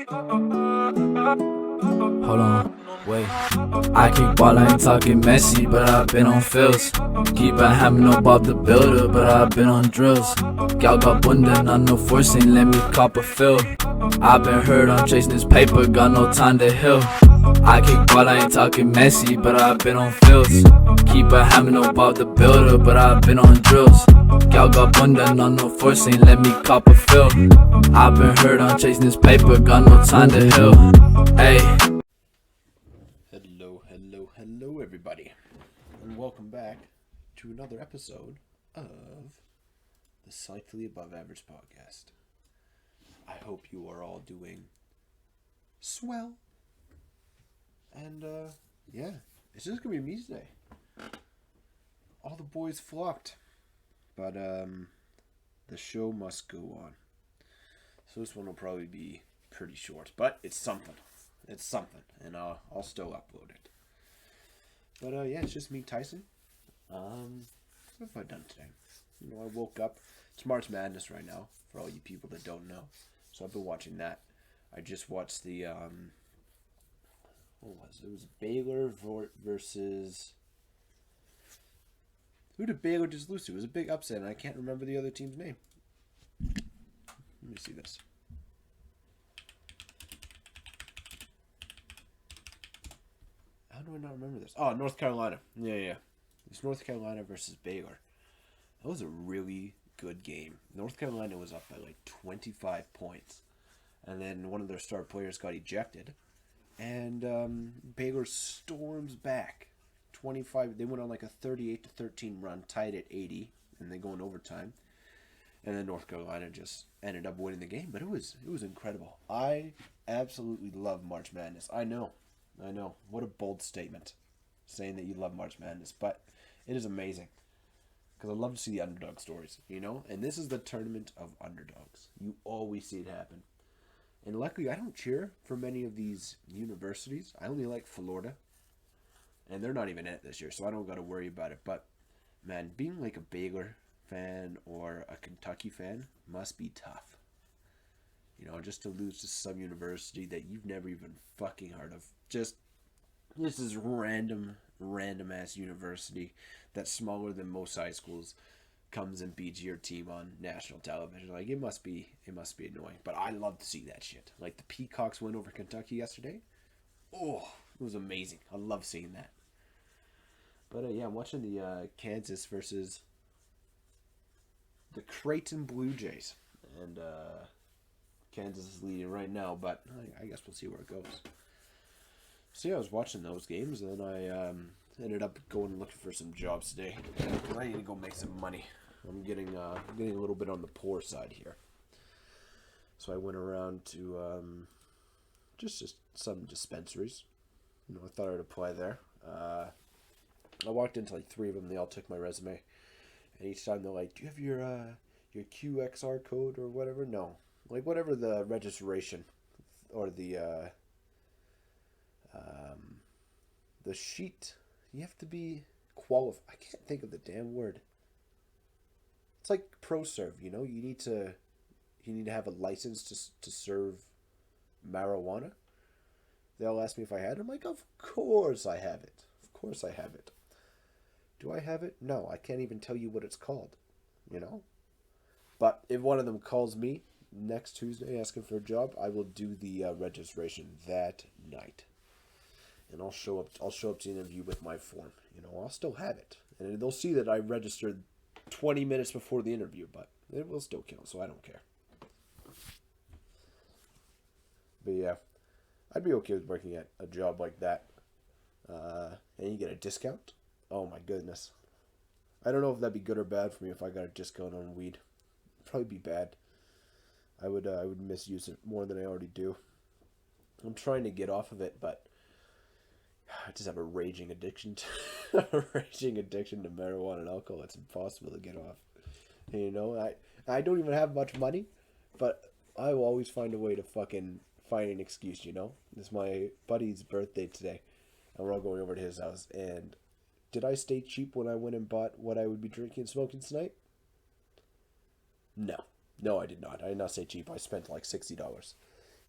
Hold on, wait. I kick ball, I ain't talking messy, but I've been on fields. Keep a hammer, no Bob the Builder, but I've been on drills. Y'all got bunda, not no forcing, let me cop a fill. I've been hurt, I'm chasing this paper, got no time to heal. I kick ball, I ain't talking messy, but I've been on fields. Keep a hammer, no Bob the Builder, but I've been on drills. Y'all got bunda, not no forcing, let me cop a fill. I've been hurt, I'm chasing this paper, got no time to heal. Hey. Hello, everybody, and welcome back to another episode of the Slightly Above Average podcast. I hope you are all doing swell, and yeah, it's just gonna be me today. All the boys flocked, but the show must go on. So this one will probably be pretty short, but it's something. It's something, and I'll still upload it. But yeah, it's just me, Tyson. What have I done today? I woke up. It's March Madness right now, for all you people that don't know. So I've been watching that. I just watched the what was it? It was Baylor versus. Who did Baylor just lose to? It was a big upset, and I can't remember the other team's name. Let me see this. How do I not remember this? Oh, North Carolina. Yeah. It's North Carolina versus Baylor. That was a really good game. North Carolina was up by like 25 points. And then one of their star players got ejected. And Baylor storms back. 25. They went on like a 38-13 run, tied at 80. And they go in overtime. And then North Carolina just ended up winning the game. But it was incredible. I absolutely love March Madness. I know. What a bold statement, saying that you love March Madness. But it is amazing. Because I love to see the underdog stories, And this is the tournament of underdogs. You always see it happen. And luckily, I don't cheer for many of these universities. I only like Florida. And they're not even in it this year, so I don't got to worry about it. But, man, being like a Baylor fan or a Kentucky fan must be tough. Just to lose to some university that you've never even fucking heard of. Just, this is random ass university that's smaller than most high schools comes and beats your team on national television. Like, it must be annoying. But I love to see that shit. Like, the Peacocks went over Kentucky yesterday. Oh, it was amazing. I love seeing that. But yeah, I'm watching the Kansas versus the Creighton Blue Jays. And Kansas is leading right now, but I guess we'll see where it goes. So yeah, I was watching those games, and then I ended up going and looking for some jobs today. I need to go make some money. I'm getting a little bit on the poor side here. So I went around to just some dispensaries. I thought I'd apply there. I walked into like 3 of them. They all took my resume, and each time they're like, "Do you have your QXR code or whatever?" No, like whatever the registration or the sheet. You have to be qualified. I can't think of the damn word. It's like ProServe, You need to have a license to serve marijuana. They all ask me if I had it. I'm like, of course I have it. Of course I have it. Do I have it? No, I can't even tell you what it's called. But if one of them calls me next Tuesday asking for a job, I will do the registration that night. And I'll show up to the interview with my form. I'll still have it. And they'll see that I registered 20 minutes before the interview, but it will still count, so I don't care. But yeah, I'd be okay with working at a job like that. And you get a discount? Oh my goodness. I don't know if that'd be good or bad for me if I got a discount on weed. It'd probably be bad. I would misuse it more than I already do. I'm trying to get off of it, but I just have a raging addiction to marijuana and alcohol. It's impossible to get off. And, I don't even have much money, but I will always find a way to fucking find an excuse. It's my buddy's birthday today, and we're all going over to his house. And did I stay cheap when I went and bought what I would be drinking and smoking tonight? No, I did not. I did not stay cheap. I spent like $60.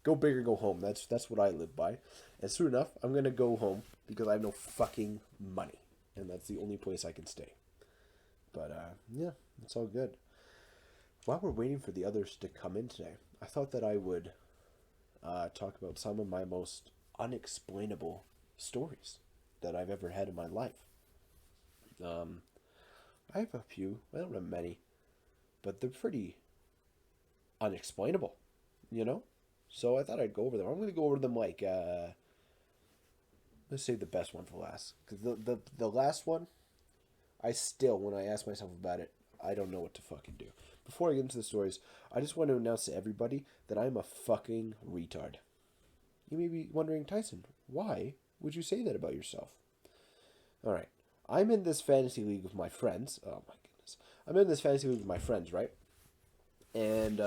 Go big or go home. That's what I live by. And soon enough, I'm gonna go home because I have no fucking money, and that's the only place I can stay. But yeah, it's all good. While we're waiting for the others to come in today, I thought that I would talk about some of my most unexplainable stories that I've ever had in my life. I have a few. I don't have many, but they're pretty unexplainable, you know? So I thought I'd go over them. I'm going to go over them like, let's save the best one for last. Because the last one, I still, when I ask myself about it, I don't know what to fucking do. Before I get into the stories, I just want to announce to everybody that I'm a fucking retard. You may be wondering, Tyson, why would you say that about yourself? Alright, I'm in this fantasy league with my friends. Oh my goodness. I'm in this fantasy league with my friends, right? And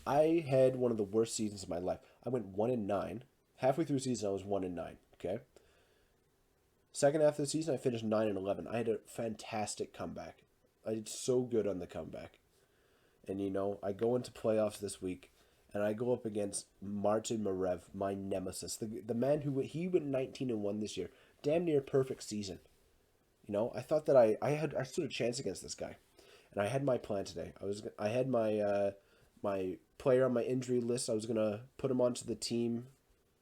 I had one of the worst seasons of my life. I went 1-9. Halfway through the season, I was 1-9. Okay. Second half of the season, I finished 9-11. I had a fantastic comeback. I did so good on the comeback. And you know, I go into playoffs this week, and I go up against Martin Marev, my nemesis, the man who he went 19-1 this year, damn near perfect season. You know, I thought that I stood a chance against this guy, and I had my plan today. I had my my player on my injury list. I was gonna put him onto the team,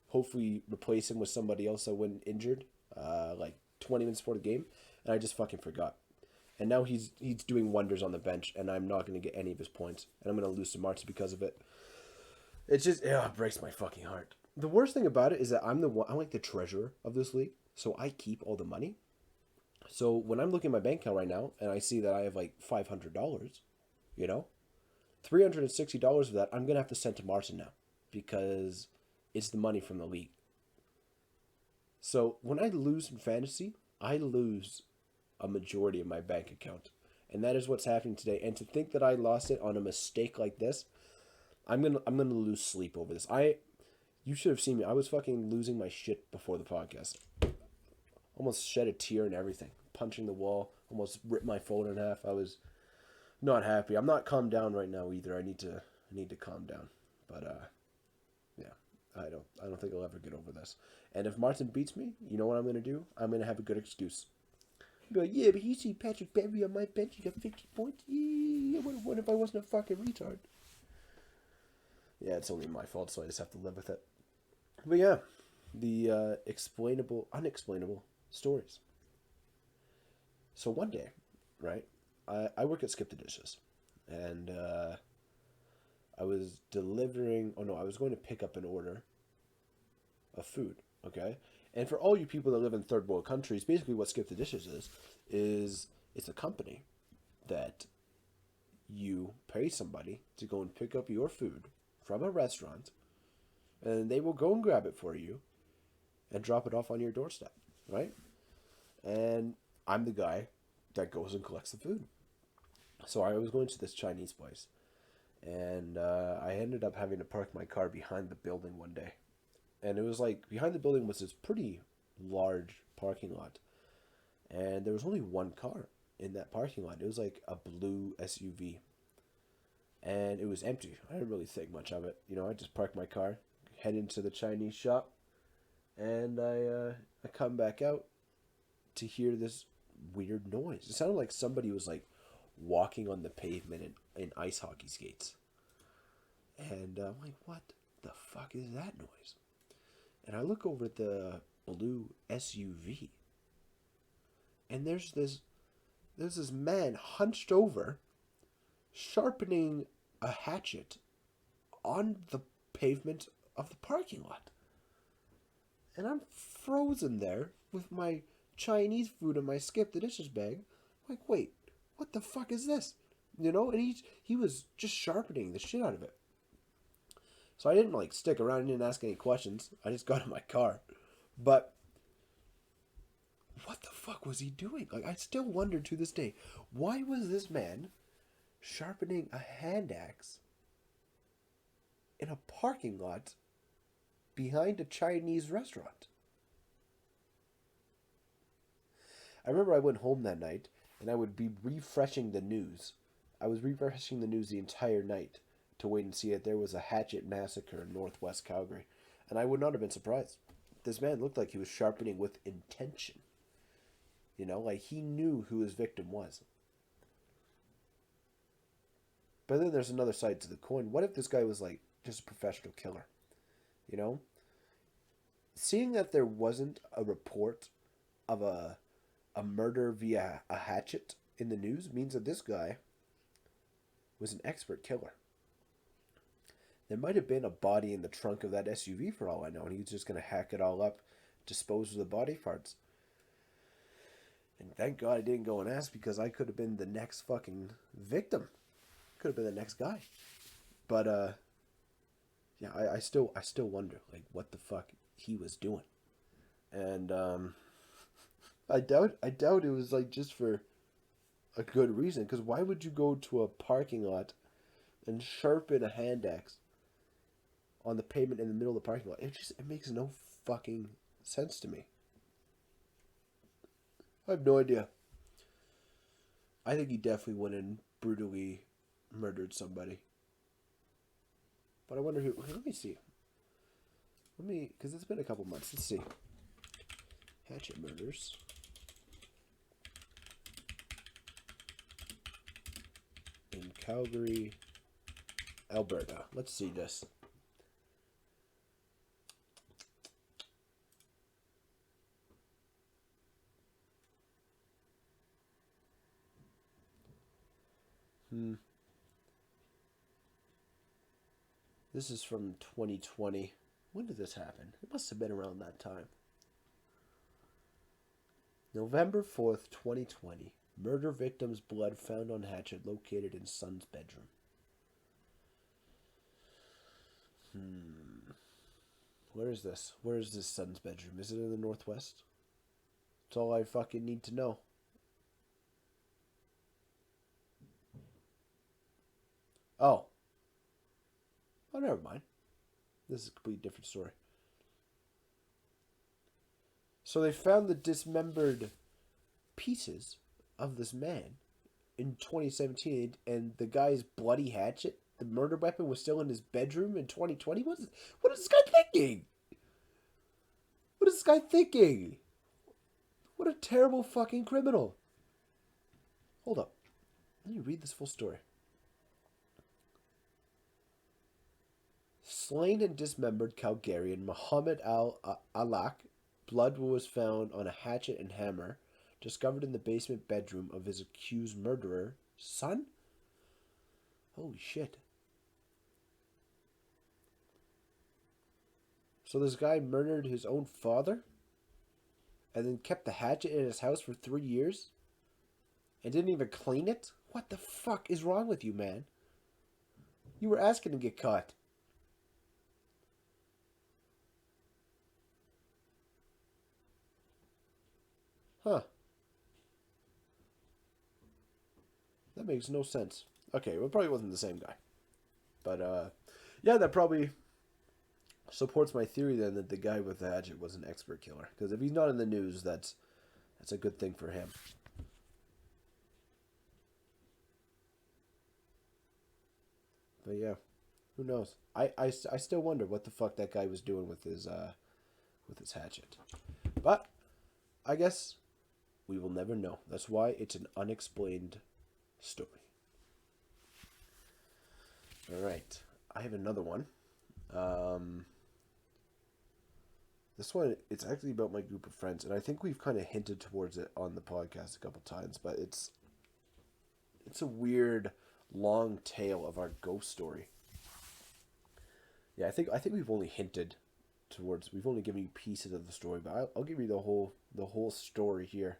hopefully replace him with somebody else that went injured, like 20 minutes before the game, and I just fucking forgot. And now he's doing wonders on the bench, and I'm not going to get any of his points. And I'm going to lose to Marts because of it. It just, it breaks my fucking heart. The worst thing about it is that I'm like the treasurer of this league, so I keep all the money. So when I'm looking at my bank account right now, and I see that I have like $500, you know, $360 of that I'm going to have to send to Martin now, because it's the money from the league. So when I lose in fantasy, I lose a majority of my bank account, and that is what's happening today. And to think that I lost it on a mistake like this, I'm gonna lose sleep over this. You should have seen me. I was fucking losing my shit before the podcast. Almost shed a tear and everything, punching the wall, almost ripped my phone in half. I was not happy. I'm not calmed down right now either. I need to calm down. But yeah, I don't think I'll ever get over this. And if Martin beats me, you know what I'm gonna do? I'm gonna have a good excuse. Be like, yeah, but you see Patrick Beverly on my bench, he got 50 points. Yeah, what if I wasn't a fucking retard? Yeah, it's only my fault, so I just have to live with it. But yeah, the unexplainable stories. So one day, right, I work at Skip the Dishes, and I was I was going to pick up an order of food, okay? And for all you people that live in third world countries, basically what Skip the Dishes is it's a company that you pay somebody to go and pick up your food from a restaurant, and they will go and grab it for you and drop it off on your doorstep, right? And I'm the guy that goes and collects the food. So I was going to this Chinese place, and I ended up having to park my car behind the building one day. And it was like, behind the building was this pretty large parking lot. And there was only one car in that parking lot. It was like a blue SUV. And it was empty. I didn't really think much of it. You know, I just parked my car, head into the Chinese shop, and I come back out to hear this weird noise. It sounded like somebody was like walking on the pavement in ice hockey skates. And I'm like, what the fuck is that noise? And I look over at the blue SUV, and there's this man hunched over, sharpening a hatchet on the pavement of the parking lot. And I'm frozen there with my Chinese food in my Skip the Dishes bag. I'm like, wait, what the fuck is this? You know, and he was just sharpening the shit out of it. So I didn't like stick around and didn't ask any questions. I just got in my car. But what the fuck was he doing? Like, I still wonder to this day, why was this man sharpening a hand axe in a parking lot behind a Chinese restaurant? I remember I went home that night and I would be refreshing the news. I was refreshing the news the entire night to wait and see it. There was a hatchet massacre in northwest Calgary, and I would not have been surprised. This man looked like he was sharpening with intention. You know, like he knew who his victim was. But then there's another side to the coin. What if this guy was like just a professional killer? You know? Seeing that there wasn't a report of a murder via a hatchet in the news means that this guy was an expert killer. There might have been a body in the trunk of that SUV for all I know, and he was just going to hack it all up, dispose of the body parts. And thank God I didn't go and ask, because I could have been the next fucking victim. Could have been the next guy. But yeah, I still wonder like what the fuck he was doing. And I doubt it was like just for a good reason, because why would you go to a parking lot and sharpen a hand axe on the pavement in the middle of the parking lot? It makes no fucking sense to me. I have no idea. I think he definitely went and brutally murdered somebody. But I wonder who. Let me see. Because it's been a couple months. Let's see. Hatchet murders. In Calgary, Alberta. Let's see this. This is from 2020. When did this happen? It must have been around that time. November 4th, 2020. Murder victim's blood found on hatchet located in son's bedroom. Where is this? Where is this son's bedroom? Is it in the northwest? That's all I fucking need to know. Oh, never mind. This is a completely different story. So they found the dismembered pieces of this man in 2017, and the guy's bloody hatchet, the murder weapon, was still in his bedroom in 2020? What is this guy thinking? What is this guy thinking? What a terrible fucking criminal. Hold up. Let me read this full story. Slain and dismembered Calgarian Muhammad Alak, blood was found on a hatchet and hammer, discovered in the basement bedroom of his accused murderer, son? Holy shit. So this guy murdered his own father? And then kept the hatchet in his house for 3 years? And didn't even clean it? What the fuck is wrong with you, man? You were asking to get caught. Huh. That makes no sense. Okay, well, it probably wasn't the same guy. But, yeah, that probably supports my theory then that the guy with the hatchet was an expert killer. Because if he's not in the news, that's a good thing for him. But yeah, who knows? I still wonder what the fuck that guy was doing with his hatchet. But I guess we will never know. That's why it's an unexplained story. All right, I have another one. This one, it's actually about my group of friends, and I think we've kind of hinted towards it on the podcast a couple times, but it's a weird long tale of our ghost story. Yeah, I think we've only hinted towards. We've only given you pieces of the story, but I'll give you the whole story here,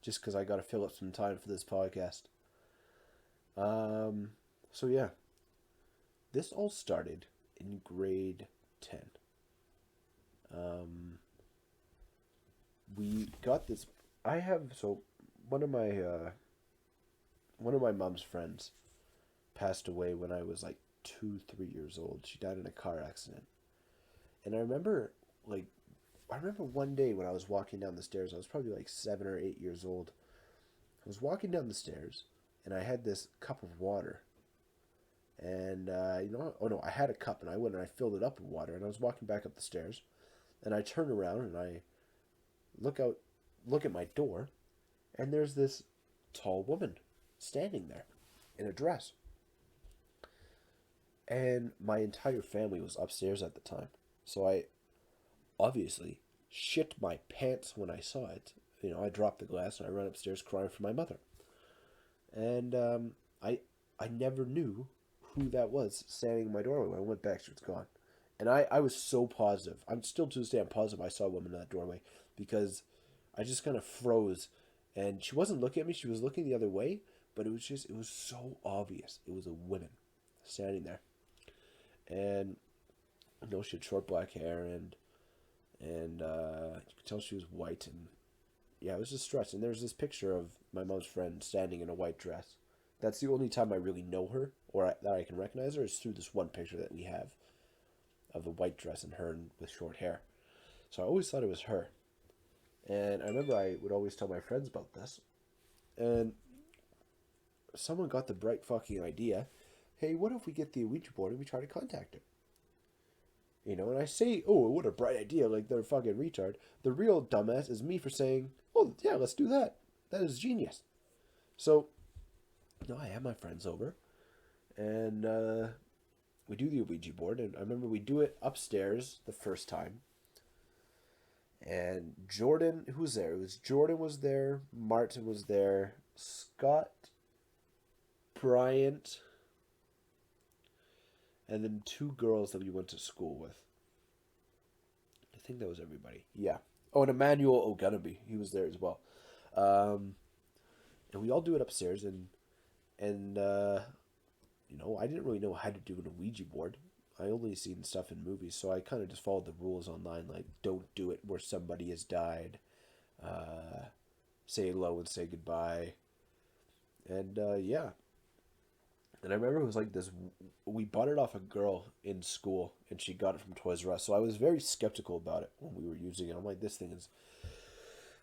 just because I got to fill up some time for this podcast. So yeah, this all started in grade 10. We got this. One of my mom's friends passed away when I was like 2-3 years old. She died in a car accident, and I remember one day when I was walking down the stairs. I was probably like 7 or 8 years old. I was walking down the stairs, and I had this cup of water, And, oh no, I had a cup and I went and I filled it up with water and I was walking back up the stairs and I turn around and I look out, look at my door, and there's this tall woman standing there in a dress. And my entire family was upstairs at the time. So I obviously shit my pants when I saw it. I dropped the glass and I ran upstairs crying for my mother. And I never knew who that was standing in my doorway. When I went back, she was gone. And I was so positive. I'm still to this day, I'm positive I saw a woman in that doorway because I just kind of froze. And she wasn't looking at me. She was looking the other way. But it was so obvious. It was a woman standing there. And she had short black hair and you could tell she was white, and yeah, it was just stressed. And there's this picture of my mom's friend standing in a white dress. That's the only time I really know her or that I can recognize her is through this one picture that we have of the white dress and her with short hair. So I always thought it was her. And I remember I would always tell my friends about this. And someone got the bright fucking idea, hey, what if we get the Ouija board and we try to contact her? And I say, oh, what a bright idea, like they're fucking retard. The real dumbass is me for saying, oh, yeah, let's do that. That is genius. So, I have my friends over, and we do the Ouija board, and I remember we do it upstairs the first time. And Jordan, who was there? It was Jordan was there, Martin was there, Scott, Bryant, and then two girls that we went to school with. I think that was everybody. Yeah. Oh, and Emmanuel O'Gunnaby. He was there as well. And we all do it upstairs, and I didn't really know how to do an Ouija board. I only seen stuff in movies, so I kind of just followed the rules online, like don't do it where somebody has died. Say hello and say goodbye. And yeah. And I remember it was like this, we bought it off a girl in school, and she got it from Toys R Us. So I was very skeptical about it when we were using it. I'm like, this thing is,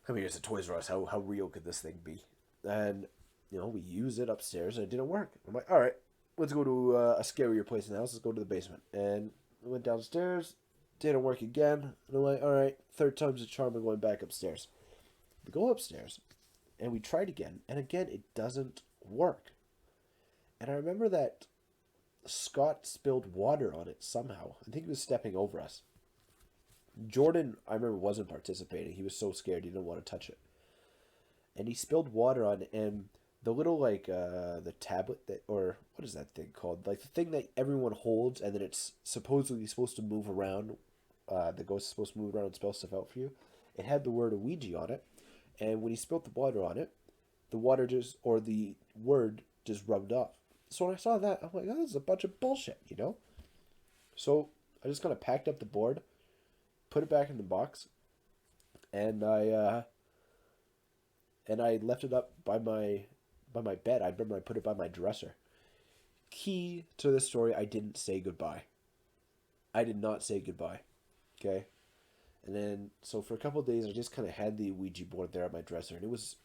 it's a Toys R Us. How real could this thing be? And, we use it upstairs, and it didn't work. I'm like, all right, let's go to a scarier place in the house. Let's go to the basement. And we went downstairs, didn't work again. And I'm like, all right, third time's a charm, we're going back upstairs. We go upstairs, and we tried again. And again, it doesn't work. And I remember that Scott spilled water on it somehow. I think he was stepping over us. Jordan, I remember, wasn't participating. He was so scared he didn't want to touch it. And he spilled water on it, and the little, the tablet that, or what is that thing called? Like the thing that everyone holds, and then it's supposedly supposed to move around. The ghost is supposed to move around and spell stuff out for you. It had the word Ouija on it, and when he spilled the water on it, the word just rubbed off. So when I saw that, I'm like, oh, this is a bunch of bullshit, So I just kind of packed up the board, put it back in the box, and I left it up by my bed. I remember I put it by my dresser. Key to this story, I didn't say goodbye. I did not say goodbye. Okay? And then, so for a couple of days, I just kind of had the Ouija board there at my dresser, and it's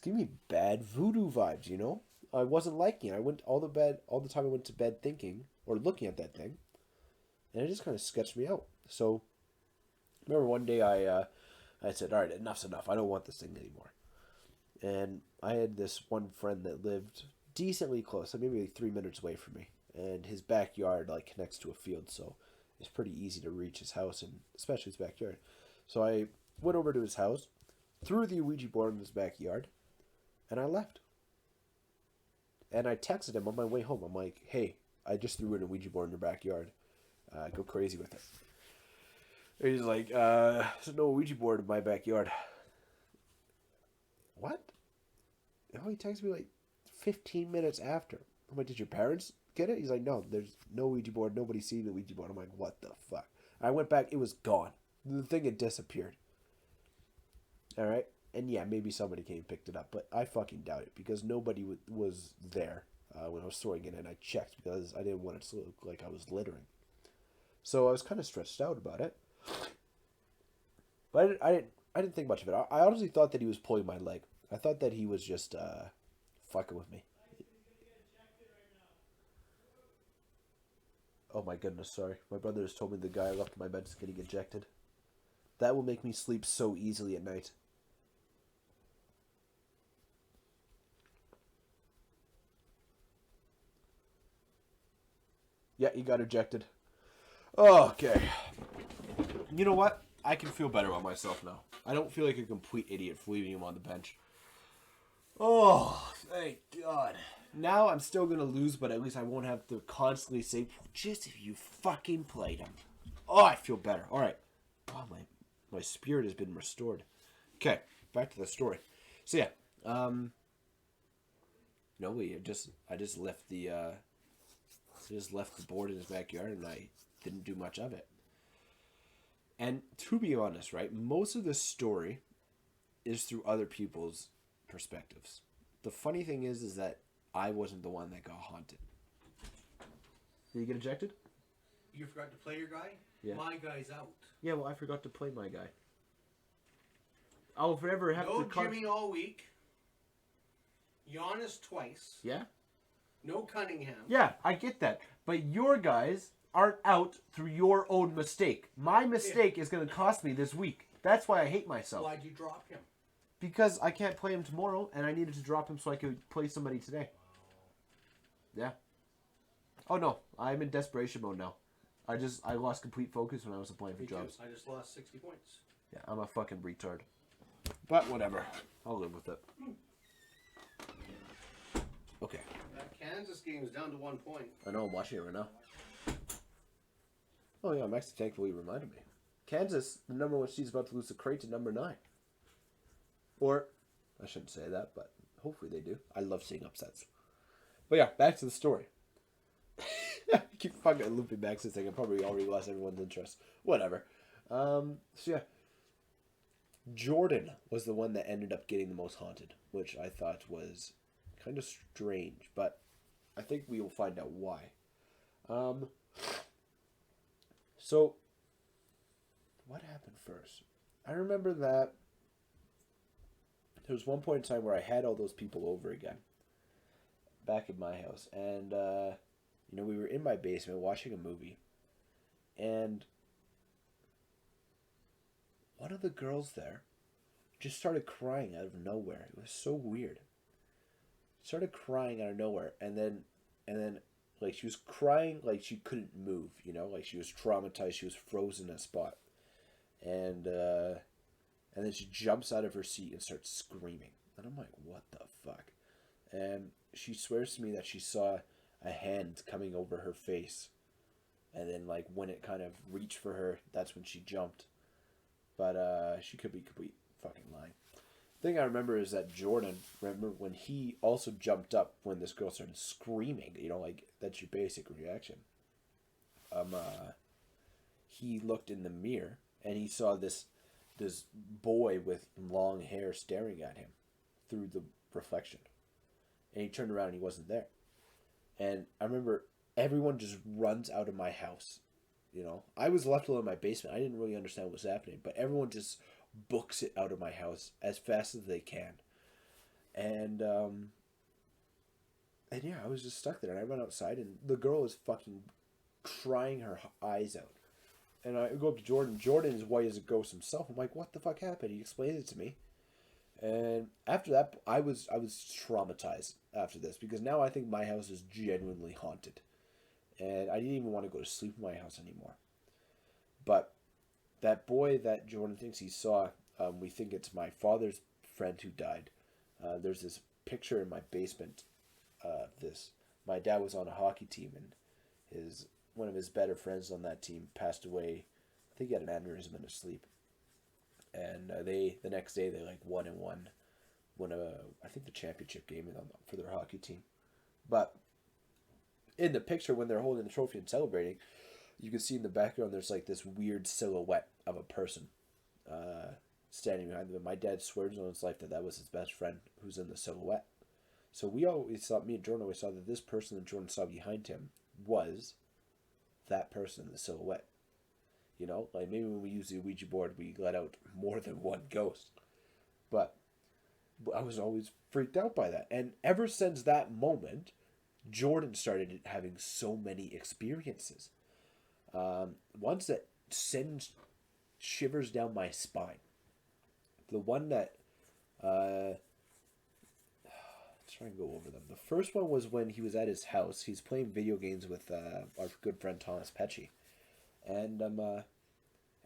giving me bad voodoo vibes, I wasn't liking it. I went all the time I went to bed thinking or looking at that thing, and it just kind of sketched me out. So, I remember one day I said, all right, enough's enough. I don't want this thing anymore. And I had this one friend that lived decently close, maybe like 3 minutes away from me, and his backyard connects to a field, so it's pretty easy to reach his house, and especially his backyard. So I went over to his house, threw the Ouija board in his backyard, and I left. And I texted him on my way home. I'm like, hey, I just threw in a Ouija board in your backyard. Go crazy with it. And he's like, there's no Ouija board in my backyard. What? Oh, he texted me 15 minutes after. I'm like, did your parents get it? He's like, no, there's no Ouija board. Nobody's seen the Ouija board. I'm like, what the fuck? I went back. It was gone. The thing had disappeared. All right? And yeah, maybe somebody came and picked it up, but I fucking doubt it because nobody was there when I was throwing it, and I checked because I didn't want it to look like I was littering. So I was kind of stressed out about it, but I didn't think much of it. I honestly thought that he was pulling my leg. I thought that he was just fucking with me. Oh my goodness, sorry. My brother has told me the guy I left in my bed is getting ejected. That will make me sleep so easily at night. Yeah, he got ejected. Oh, okay. You know what? I can feel better about myself now. I don't feel like a complete idiot for leaving him on the bench. Oh, thank God. Now I'm still going to lose, but at least I won't have to constantly say, just if you fucking played him. Oh, I feel better. All right. Oh, my spirit has been restored. Okay, back to the story. So yeah, no, I just left the board in his backyard, and I didn't do much of it. And to be honest, right, most of the story is through other people's perspectives. The funny thing is that I wasn't the one that got haunted. Did you get ejected? You forgot to play your guy? Yeah. My guy's out. Yeah, well, I forgot to play my guy. I'll forever have no to... Jimmy all week. Giannis twice. Yeah? No Cunningham. Yeah, I get that. But your guys aren't out through your own mistake. My mistake is going to cost me this week. That's why I hate myself. Why'd you drop him? Because I can't play him tomorrow, and I needed to drop him so I could play somebody today. Yeah. Oh, no. I'm in desperation mode now. I lost complete focus when I was applying for jobs. I just lost 60 points. Yeah, I'm a fucking retard. But whatever. I'll live with it. Okay. That Kansas game is down to 1 point. I know, I'm watching it right now. Oh yeah, I'm actually thankful you reminded me. Kansas, the number 1 seed, is about to lose the crate to number 9. Or, I shouldn't say that, but hopefully they do. I love seeing upsets. But yeah, back to the story. I keep fucking looping back to this thing. I probably already lost everyone's interest. Whatever. So yeah. Jordan was the one that ended up getting the most haunted, which I thought was kind of strange, but I think we will find out why. So, what happened first? I remember that there was one point in time where I had all those people over again, back in my house, and we were in my basement watching a movie, and one of the girls there just started crying out of nowhere. It was so weird. Started crying out of nowhere, and then like she was crying like she couldn't move, like she was traumatized, she was frozen in a spot. And then she jumps out of her seat and starts screaming. And I'm like, what the fuck? And she swears to me that she saw a hand coming over her face. And then like when it kind of reached for her, that's when she jumped. But she could be complete fucking lying. The thing I remember is that Jordan, remember when he also jumped up when this girl started screaming, like that's your basic reaction. He looked in the mirror and he saw this boy with long hair staring at him through the reflection. And he turned around and he wasn't there. And I remember everyone just runs out of my house. I was left alone in my basement. I didn't really understand what was happening, but everyone just books it out of my house as fast as they can. And yeah, I was just stuck there, and I went outside, and the girl was fucking crying her eyes out. And I go up to Jordan. Jordan is white as a ghost himself. I'm like, what the fuck happened? He explained it to me. And after that, I was traumatized after this, because now I think my house is genuinely haunted. And I didn't even want to go to sleep in my house anymore. But that boy that Jordan thinks he saw, we think it's my father's friend who died. There's this picture in my basement of this. My dad was on a hockey team, and one of his better friends on that team passed away. I think he had an aneurysm in his sleep. And the next day they won I think the championship game for their hockey team. But in the picture when they're holding the trophy and celebrating, you can see in the background there's this weird silhouette of a person standing behind them. My dad swears on his life that was his best friend who's in the silhouette. So me and Jordan always saw that this person that Jordan saw behind him was that person in the silhouette. Maybe when we use the Ouija board, we let out more than one ghost. But I was always freaked out by that. And ever since that moment, Jordan started having so many experiences. Ones that send shivers down my spine. The one that try and go over them. The first one was when he was at his house. He's playing video games with our good friend Thomas Pecci, and I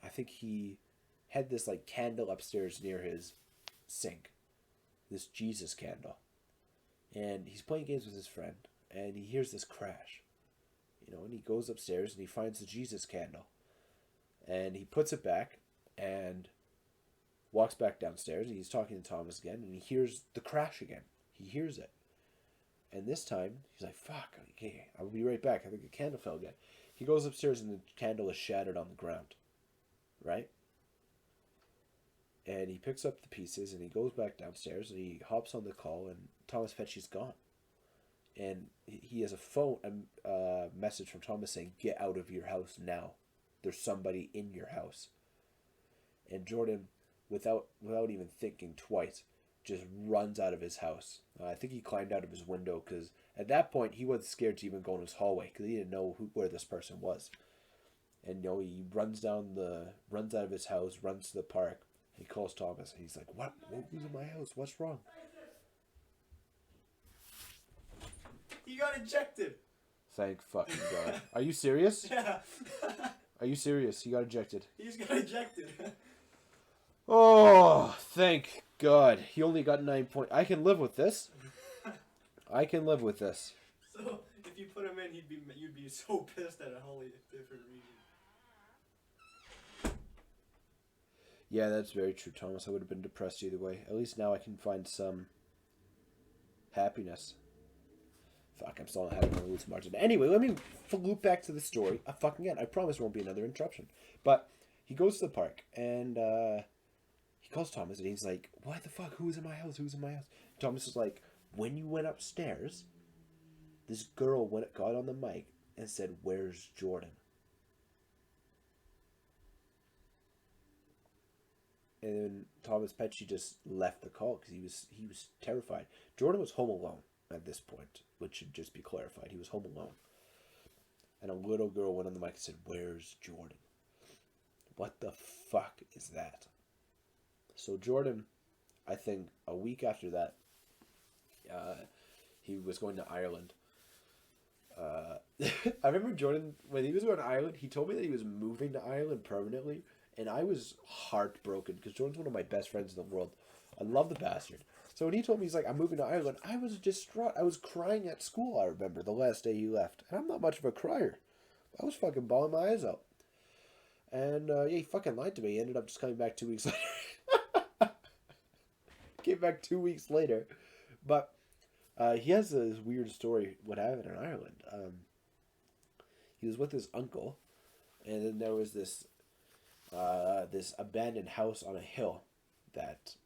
think he had this like candle upstairs near his sink, this Jesus candle, and he's playing games with his friend, and he hears this crash, and he goes upstairs and he finds the Jesus candle, and he puts it back and walks back downstairs, and he's talking to Thomas again, and he hears the crash again. He hears it. And this time, he's like, fuck, okay, I'll be right back. I think the candle fell again. He goes upstairs and the candle is shattered on the ground. Right? And he picks up the pieces and he goes back downstairs and he hops on the call and Thomas Pecci's gone. And he has a phone message from Thomas saying, get out of your house now. There's somebody in your house. And Jordan, without even thinking twice, just runs out of his house. I think he climbed out of his window because at that point he wasn't scared to even go in his hallway because he didn't know where this person was. And he runs out of his house, runs to the park. He calls Thomas and he's like, "What? Who's in my house? What's wrong?" He got ejected. Thank fucking God. Are you serious? Yeah. Are you serious? He got ejected. He just got ejected. Oh, thank God. He only got 9 points. I can live with this. I can live with this. So if you put him in, you'd be so pissed at a wholly different region. Yeah, that's very true, Thomas. I would have been depressed either way. At least now I can find some happiness. Fuck, I'm still not having a loose margin. Anyway, let me loop back to the story. Again, I promise there won't be another interruption. But he goes to the park and he calls Thomas and he's like, "What the fuck? Who's in my house? Who's in my house?" Thomas is like, "When you went upstairs, this girl got on the mic and said, 'Where's Jordan?'" And then Thomas Pecci just left the call because he was terrified. Jordan was home alone at this point, which should just be clarified. He was home alone. And a little girl went on the mic and said, "Where's Jordan?" What the fuck is that? So Jordan, I think a week after that, he was going to Ireland. I remember Jordan, when he was going to Ireland, he told me that he was moving to Ireland permanently. And I was heartbroken because Jordan's one of my best friends in the world. I love the bastard. So when he told me he's like, "I'm moving to Ireland," I was distraught. I was crying at school, I remember, the last day he left. And I'm not much of a crier. I was fucking bawling my eyes out. And yeah, he fucking lied to me. He ended up just coming back 2 weeks later. Came back 2 weeks later. But he has this weird story what happened in Ireland. He was with his uncle. And then there was this abandoned house on a hill that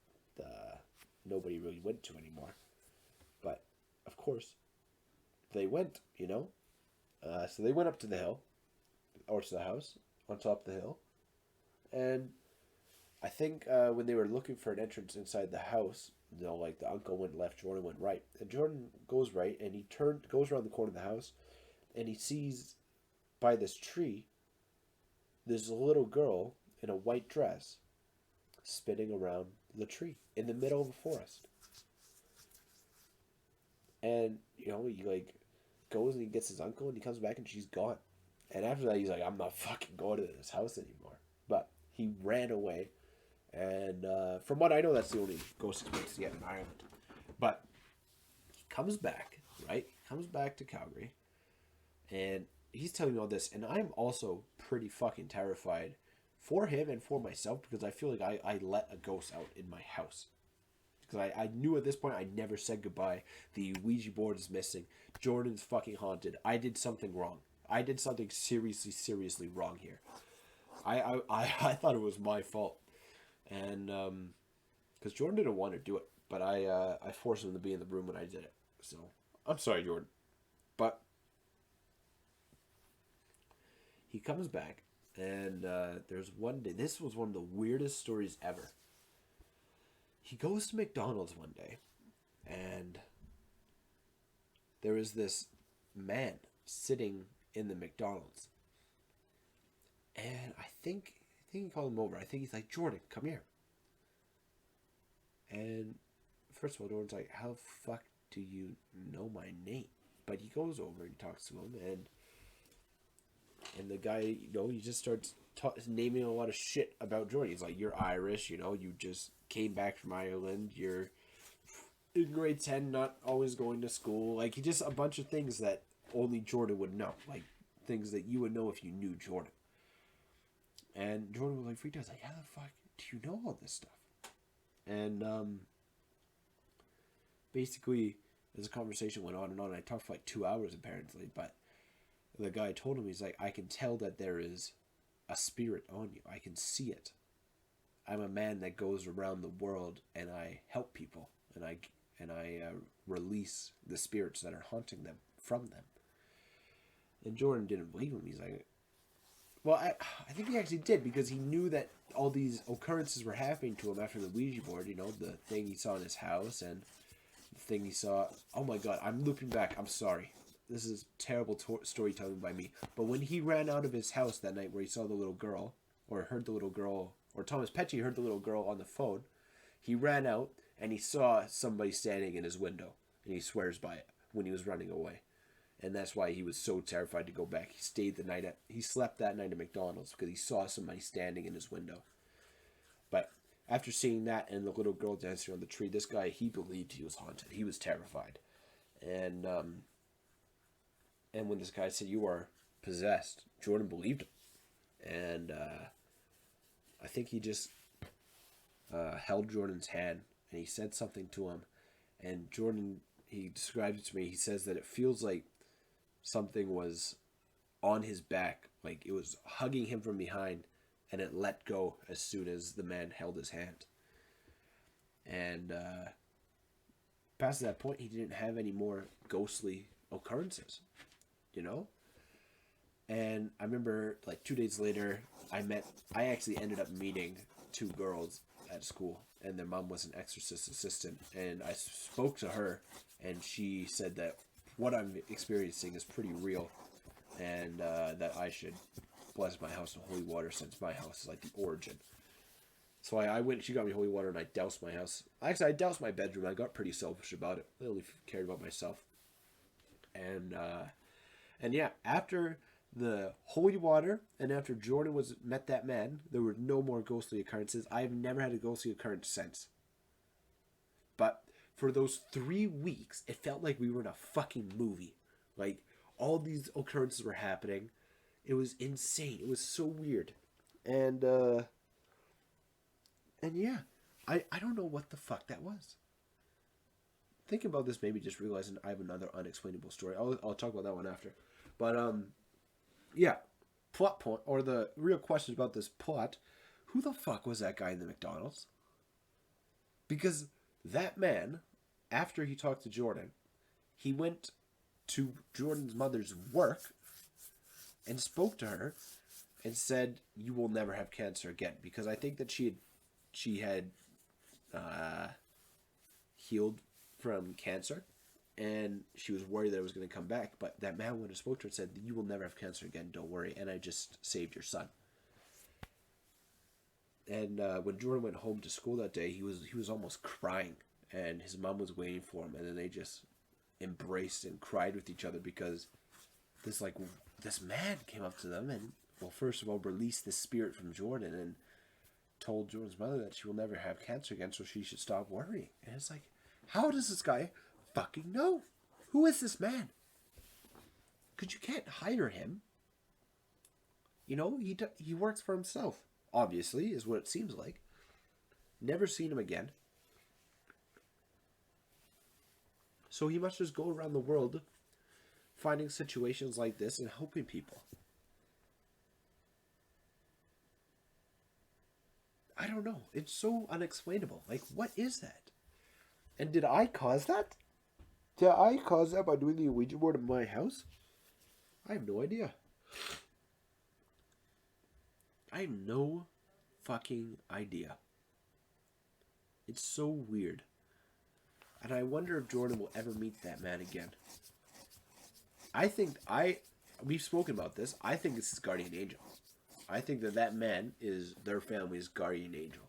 nobody really went to anymore. But, of course, they went, So they went up to the hill, or to the house, on top of the hill. And I think when they were looking for an entrance inside the house, like the uncle went left, Jordan went right. And Jordan goes right, and he goes around the corner of the house, and he sees by this tree, there's a little girl in a white dress spinning around the tree in the middle of a forest. And, he goes and he gets his uncle and he comes back and she's gone. And after that, he's like, "I'm not fucking going to this house anymore." But he ran away. And from what I know, that's the only ghost experience he had in Ireland. But he comes back, right? Comes back to Calgary. And he's telling me all this, and I'm also pretty fucking terrified for him and for myself because I feel like I let a ghost out in my house. Because I knew at this point I never said goodbye. The Ouija board is missing. Jordan's fucking haunted. I did something wrong. I did something seriously wrong here. I thought it was my fault. And because Jordan didn't want to do it, but I forced him to be in the room when I did it. So I'm sorry, Jordan. But he comes back, and there's one day. This was one of the weirdest stories ever. He goes to McDonald's one day, and there is this man sitting in the McDonald's, And I think he called him over. I think he's like, Jordan, come here. And first of all, Jordan's like, how the fuck do you know my name? But he goes over and talks to him, and the guy, he just starts naming a lot of shit about Jordan. He's like, you're Irish, you just came back from Ireland, you're in grade 10, not always going to school. Like, he just, a bunch of things that only Jordan would know. Like, things that you would know if you knew Jordan. And Jordan was like, freaked out. He's like, how the fuck do you know all this stuff? And, basically, as the conversation went on and on, I talked for like 2 hours apparently, but the guy told him, he's like, I can tell that there is a spirit on you. I can see it. I'm a man that goes around the world and I help people and I release the spirits that are haunting them from them. And Jordan didn't believe him. He's like, well, I think he actually did, because he knew that all these occurrences were happening to him after the Ouija board, the thing he saw in his house and the thing he saw. Oh my god, I'm looping back. I'm sorry. This is terrible storytelling by me. But when he ran out of his house that night where he saw the little girl, or heard the little girl, or Thomas Petchy heard the little girl on the phone, he ran out and he saw somebody standing in his window. And he swears by it when he was running away. And that's why he was so terrified to go back. He slept that night at McDonald's because he saw somebody standing in his window. But after seeing that and the little girl dancing on the tree, this guy, he believed he was haunted. He was terrified. And when this guy said, you are possessed, Jordan believed him. And I think he just held Jordan's hand and he said something to him. And Jordan, he described it to me. He says that it feels like something was on his back, like it was hugging him from behind, and it let go as soon as the man held his hand. And past that point, he didn't have any more ghostly occurrences, And I remember, like, 2 days later, I actually ended up meeting two girls at school, and their mom was an exorcist assistant, and I spoke to her, and she said that what I'm experiencing is pretty real, and that I should bless my house with holy water, since my house is like the origin. So I went, she got me holy water, and I doused my house. Actually, I doused my bedroom. I got pretty selfish about it. I only cared about myself. And yeah, after the holy water, and after Jordan met that man, there were no more ghostly occurrences. I've never had a ghostly occurrence since. But for those 3 weeks, it felt like we were in a fucking movie. Like, all these occurrences were happening. It was insane. It was so weird. And yeah, I don't know what the fuck that was. Thinking about this, maybe just realizing I have another unexplainable story. I'll talk about that one after. But, yeah, plot point, or the real question about this plot, who the fuck was that guy in the McDonald's? Because that man, after he talked to Jordan, he went to Jordan's mother's work and spoke to her and said, you will never have cancer again. Because I think that she had healed from cancer, and she was worried that it was going to come back. But that man went and spoke to her and said, you will never have cancer again, don't worry, and I just saved your son. And when Jordan went home to school that day, he was almost crying, and his mom was waiting for him, and then they just embraced and cried with each other, because this man came up to them and, well, first of all, released the spirit from Jordan and told Jordan's mother that she will never have cancer again, so she should stop worrying. And it's like, how does this guy fucking know? Who is this man? Because you can't hire him. He works for himself, obviously, is what it seems like. Never seen him again. So he must just go around the world finding situations like this and helping people. I don't know. It's so unexplainable. Like, what is that? And did I cause that? Did I cause that by doing the Ouija board in my house? I have no idea. I have no fucking idea. It's so weird. And I wonder if Jordan will ever meet that man again. We've spoken about this. I think it's his guardian angel. I think that man is their family's guardian angel.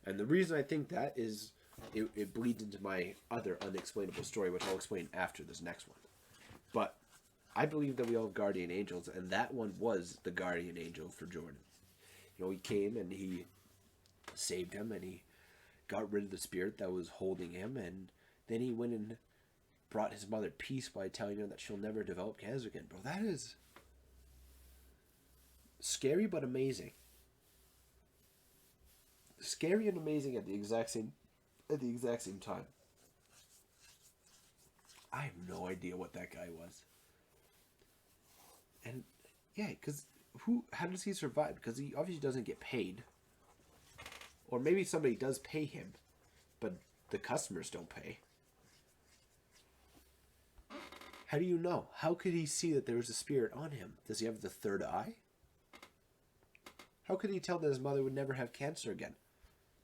And the reason I think that is it bleeds into my other unexplainable story, which I'll explain after this next one. But I believe that we all have guardian angels, and that one was the guardian angel for Jordan. You know, he came and he saved him, and he got rid of the spirit that was holding him, and then he went and brought his mother peace by telling her that she'll never develop cancer again. Bro, that is scary but amazing. Scary and amazing at the exact same time. I have no idea what that guy was. And yeah, because how does he survive? Because he obviously doesn't get paid. Or maybe somebody does pay him, but the customers don't pay. How do you know? How could he see that there was a spirit on him? Does he have the third eye? How could he tell that his mother would never have cancer again?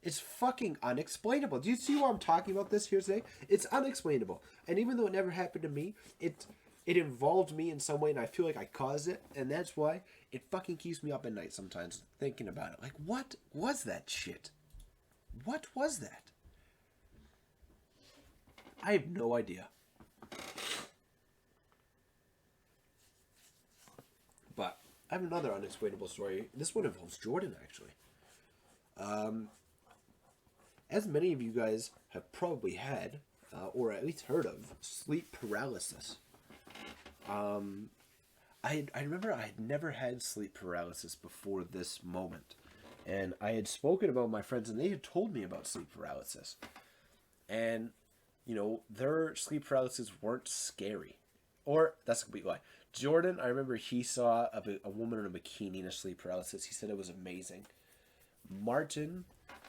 It's fucking unexplainable. Do you see why I'm talking about this here today? It's unexplainable. And even though it never happened to me, it involved me in some way, and I feel like I caused it, and that's why it fucking keeps me up at night sometimes thinking about it. Like, what was that shit? What was that? I have no idea. But I have another unexplainable story. This one involves Jordan, actually. As many of you guys have probably had, or at least heard of, sleep paralysis. I remember I had never had sleep paralysis before this moment. And I had spoken about my friends, and they had told me about sleep paralysis. And, you know, their sleep paralysis weren't scary. Or, that's a complete lie. Jordan, I remember he saw a woman in a bikini in a sleep paralysis. He said it was amazing. Martin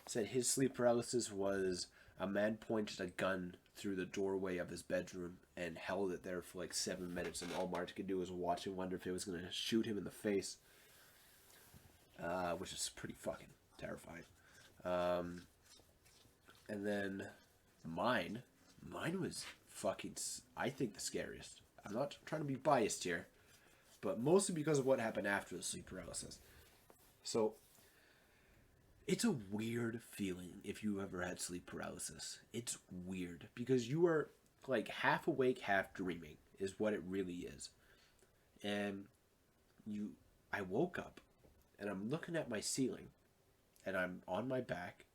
said his sleep paralysis was a man pointed a gun through the doorway of his bedroom and held it there for like 7 minutes, and all Martin could do was watch and wonder if it was going to shoot him in the face, which is pretty fucking terrifying. And then mine was fucking, I think, the scariest. I'm not trying to be biased here, but mostly because of what happened after the sleep paralysis. So it's a weird feeling if you ever had sleep paralysis. It's weird because you are like half awake, half dreaming is what it really is. And I woke up and I'm looking at my ceiling and I'm on my back.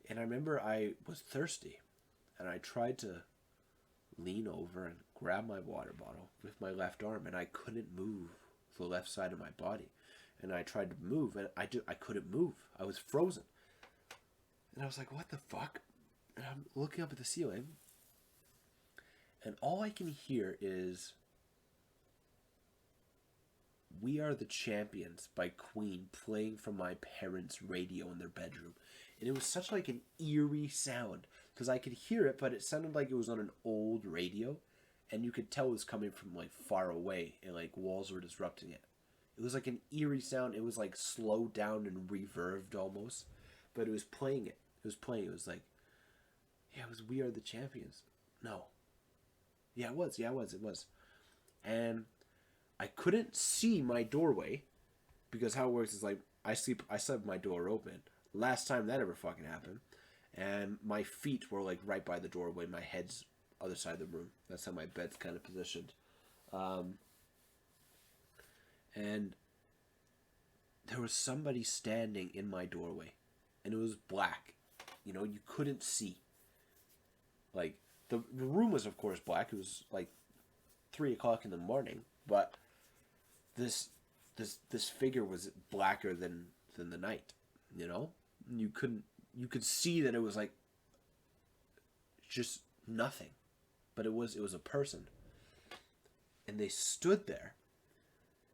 And I remember I was thirsty and I tried to lean over and grab my water bottle with my left arm, and I couldn't move the left side of my body. And I tried to move, and I couldn't move. I was frozen. And I was like, what the fuck? And I'm looking up at the ceiling, and all I can hear is "We Are the Champions" by Queen playing from my parents' radio in their bedroom. And it was such like an eerie sound, because I could hear it, but it sounded like it was on an old radio, and you could tell it was coming from like far away, and like walls were disrupting it. It was like an eerie sound. It was like slowed down and reverbed almost, but it was playing it. It was playing. It was like, yeah, it was "We Are the Champions." No. Yeah, it was. It was. And I couldn't see my doorway, because how it works is like I slept with my door open. Last time that ever fucking happened. And my feet were like right by the doorway. My head's other side of the room. That's how my bed's kind of positioned. And there was somebody standing in my doorway. And it was black. You know, you couldn't see. Like, the room was, of course, black. It was like 3 o'clock in the morning. But this figure was blacker than the night. You know? You could see that it was like just nothing. But it was a person. And they stood there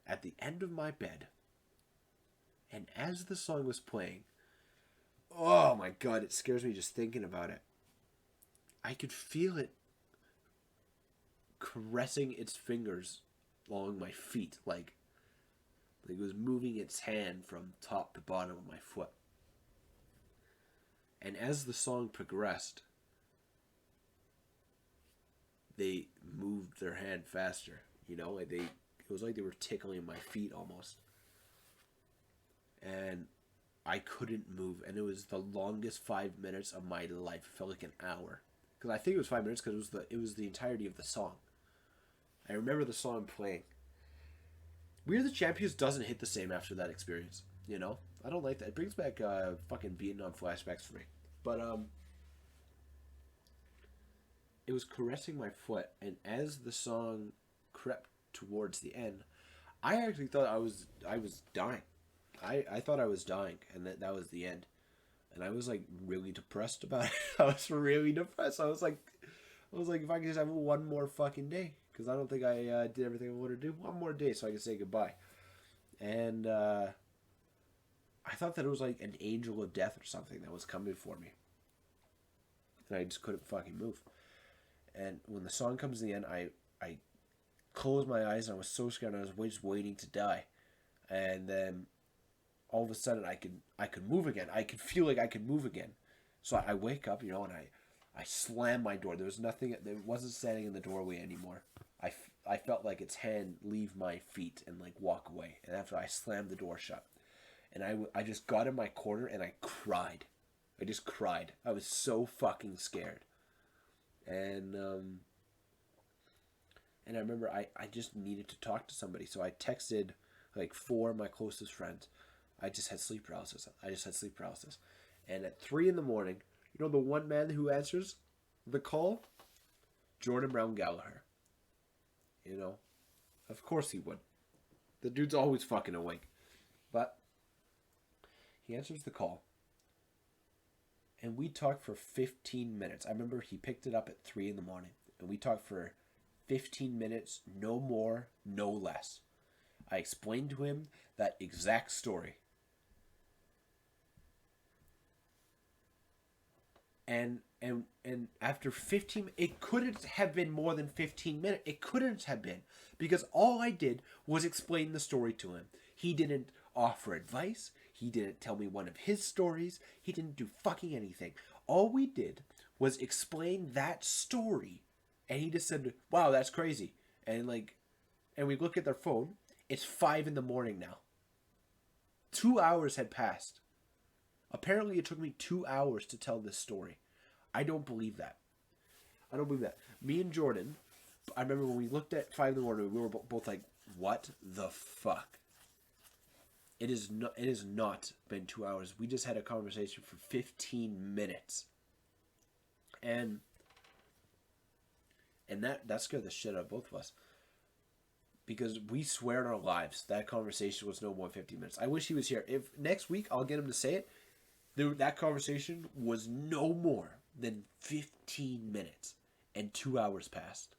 at the end of my bed. And as the song was playing, oh my god, it scares me just thinking about it. I could feel it caressing its fingers along my feet, like it was moving its hand from top to bottom of my foot. And as the song progressed, they moved their hand faster. You know, like it was like they were tickling my feet almost. and I couldn't move, and it was the longest 5 minutes of my life. It felt like an hour, because I think it was 5 minutes because it was the entirety of the song. I remember the song playing. We Are the Champions doesn't hit the same after that experience. You know, I don't like that. It brings back fucking Vietnam flashbacks for me. But it was caressing my foot, and as the song crept towards the end, I actually thought I was dying. I thought I was dying, and that was the end. And I was like really depressed about it. I was really depressed. I was like, if I could just have one more fucking day, because I don't think I did everything I wanted to do. One more day so I could say goodbye. And I thought that it was like an angel of death or something that was coming for me. And I just couldn't fucking move. And when the song comes to the end, I closed my eyes and I was so scared. I was just waiting to die. And then all of a sudden I could move again. I could feel like I could move again. So I wake up, you know, and I slam my door. There was nothing. It wasn't standing in the doorway anymore. I felt like its hand leave my feet and like walk away. And after I slammed the door shut, and I just got in my corner and I cried. I just cried. I was so fucking scared. And I remember I just needed to talk to somebody. So I texted like 4 of my closest friends. I just had sleep paralysis. And at 3 a.m, you know the one man who answers the call? Jordan Brown Gallagher. You know, of course he would. The dude's always fucking awake. But he answers the call. And we talked for 15 minutes. I remember he picked it up at 3 a.m. And we talked for 15 minutes, no more, no less. I explained to him that exact story. And after 15, it couldn't have been more than 15 minutes. It couldn't have been. Because all I did was explain the story to him. He didn't offer advice. He didn't tell me one of his stories. He didn't do fucking anything. All we did was explain that story. And he just said, wow, that's crazy. And we look at their phone. It's 5 a.m. now. 2 hours had passed. Apparently it took me 2 hours to tell this story. I don't believe that. Me and Jordan, I remember when we looked at 5 a.m, we were both like, what the fuck? It is not been 2 hours. We just had a conversation for 15 minutes. And that scared the shit out of both of us. Because we swear in our lives that conversation was no more than 15 minutes. I wish he was here. If next week I'll get him to say it, that conversation was no more than 15 minutes. And 2 hours passed.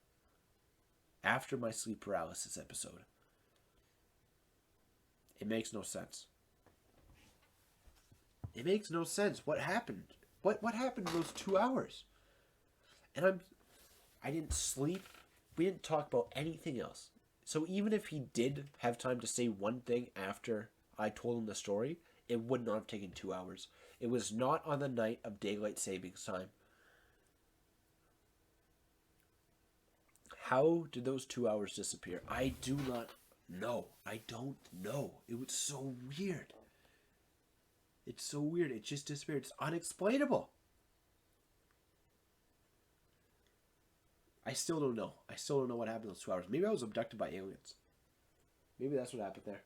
After my sleep paralysis episode. It makes no sense. It makes no sense. What happened? What happened in those 2 hours? And I didn't sleep. We didn't talk about anything else. So even if he did have time to say one thing after I told him the story, it would not have taken 2 hours. It was not on the night of daylight savings time. How did those 2 hours disappear? I do not know. I don't know. It was so weird. It's so weird. It just disappeared. It's unexplainable. I still don't know. I still don't know what happened in those 2 hours. Maybe I was abducted by aliens. Maybe that's what happened there.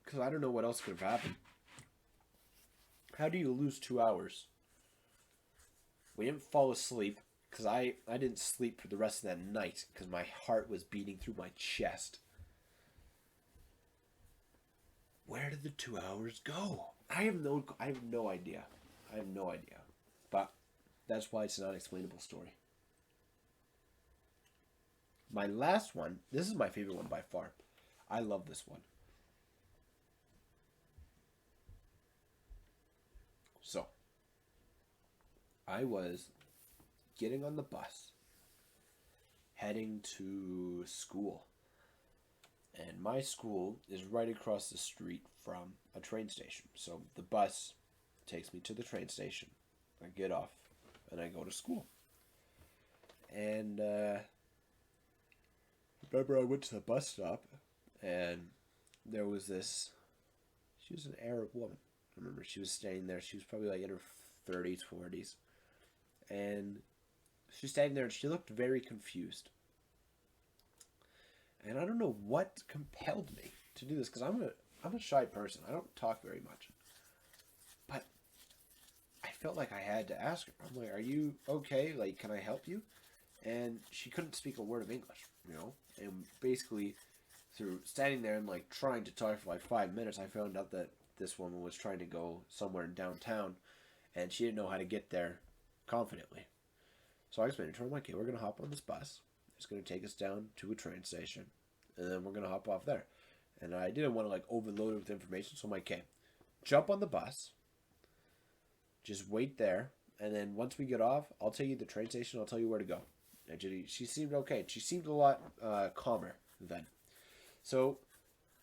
Because I don't know what else could have happened. How do you lose 2 hours? We didn't fall asleep. Because I didn't sleep for the rest of that night. Because my heart was beating through my chest. Where did the 2 hours go? I have no idea. I have no idea. But that's why it's an unexplainable story. My last one. This is my favorite one by far. I love this one. So, I was getting on the bus, heading to school. And my school is right across the street from a train station. So the bus takes me to the train station. I get off and I go to school. And remember I went to the bus stop and there was this She was an Arab woman. I remember she was standing there. She was probably like in her 30s, 40s. And she's standing there and she looked very confused. And I don't know what compelled me to do this because I'm a shy person. I don't talk very much. But I felt like I had to ask her. I'm like, are you okay? Like, can I help you? And she couldn't speak a word of English, you know? And basically, through standing there and like trying to talk for like 5 minutes, I found out that this woman was trying to go somewhere in downtown and she didn't know how to get there confidently. So I explained to her, I'm like, okay, we're going to hop on this bus. It's going to take us down to a train station and then we're going to hop off there. And I didn't want to like overload it with information, so I'm like, okay, jump on the bus, just wait there, and then once we get off, I'll take you to the train station, I'll tell you where to go. And she seemed okay. She seemed a lot calmer then. So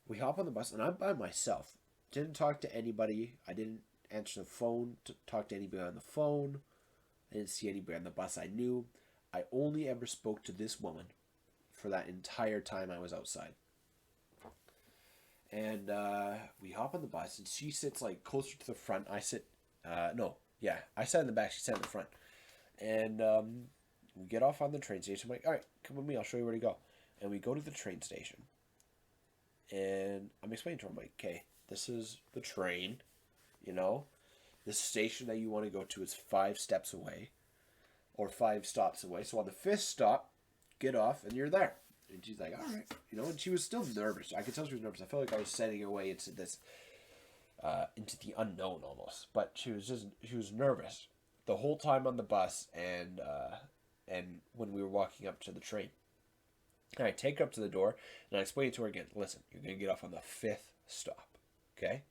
we hop on the bus, and I'm by myself. Didn't talk to anybody. I didn't answer the phone to talk to anybody on the phone. I didn't see anybody on the bus I knew. I only ever spoke to this woman for that entire time I was outside. And we hop on the bus, and she sits like closer to the front. I sat in the back. She sat in the front. And we get off on the train station. I'm like, all right, come with me. I'll show you where to go. And we go to the train station. And I'm explaining to her, I'm like, okay, this is the train, you know. The station that you want to go to is 5 steps away. Or 5 stops away. So on the 5th stop, get off, and you're there. And she's like, all right. You know, and she was still nervous. I could tell she was nervous. I felt like I was setting her way into this, into the unknown almost. But she was nervous the whole time on the bus and when we were walking up to the train. And I take her up to the door and I explain to her again, listen, you're going to get off on the 5th stop, okay?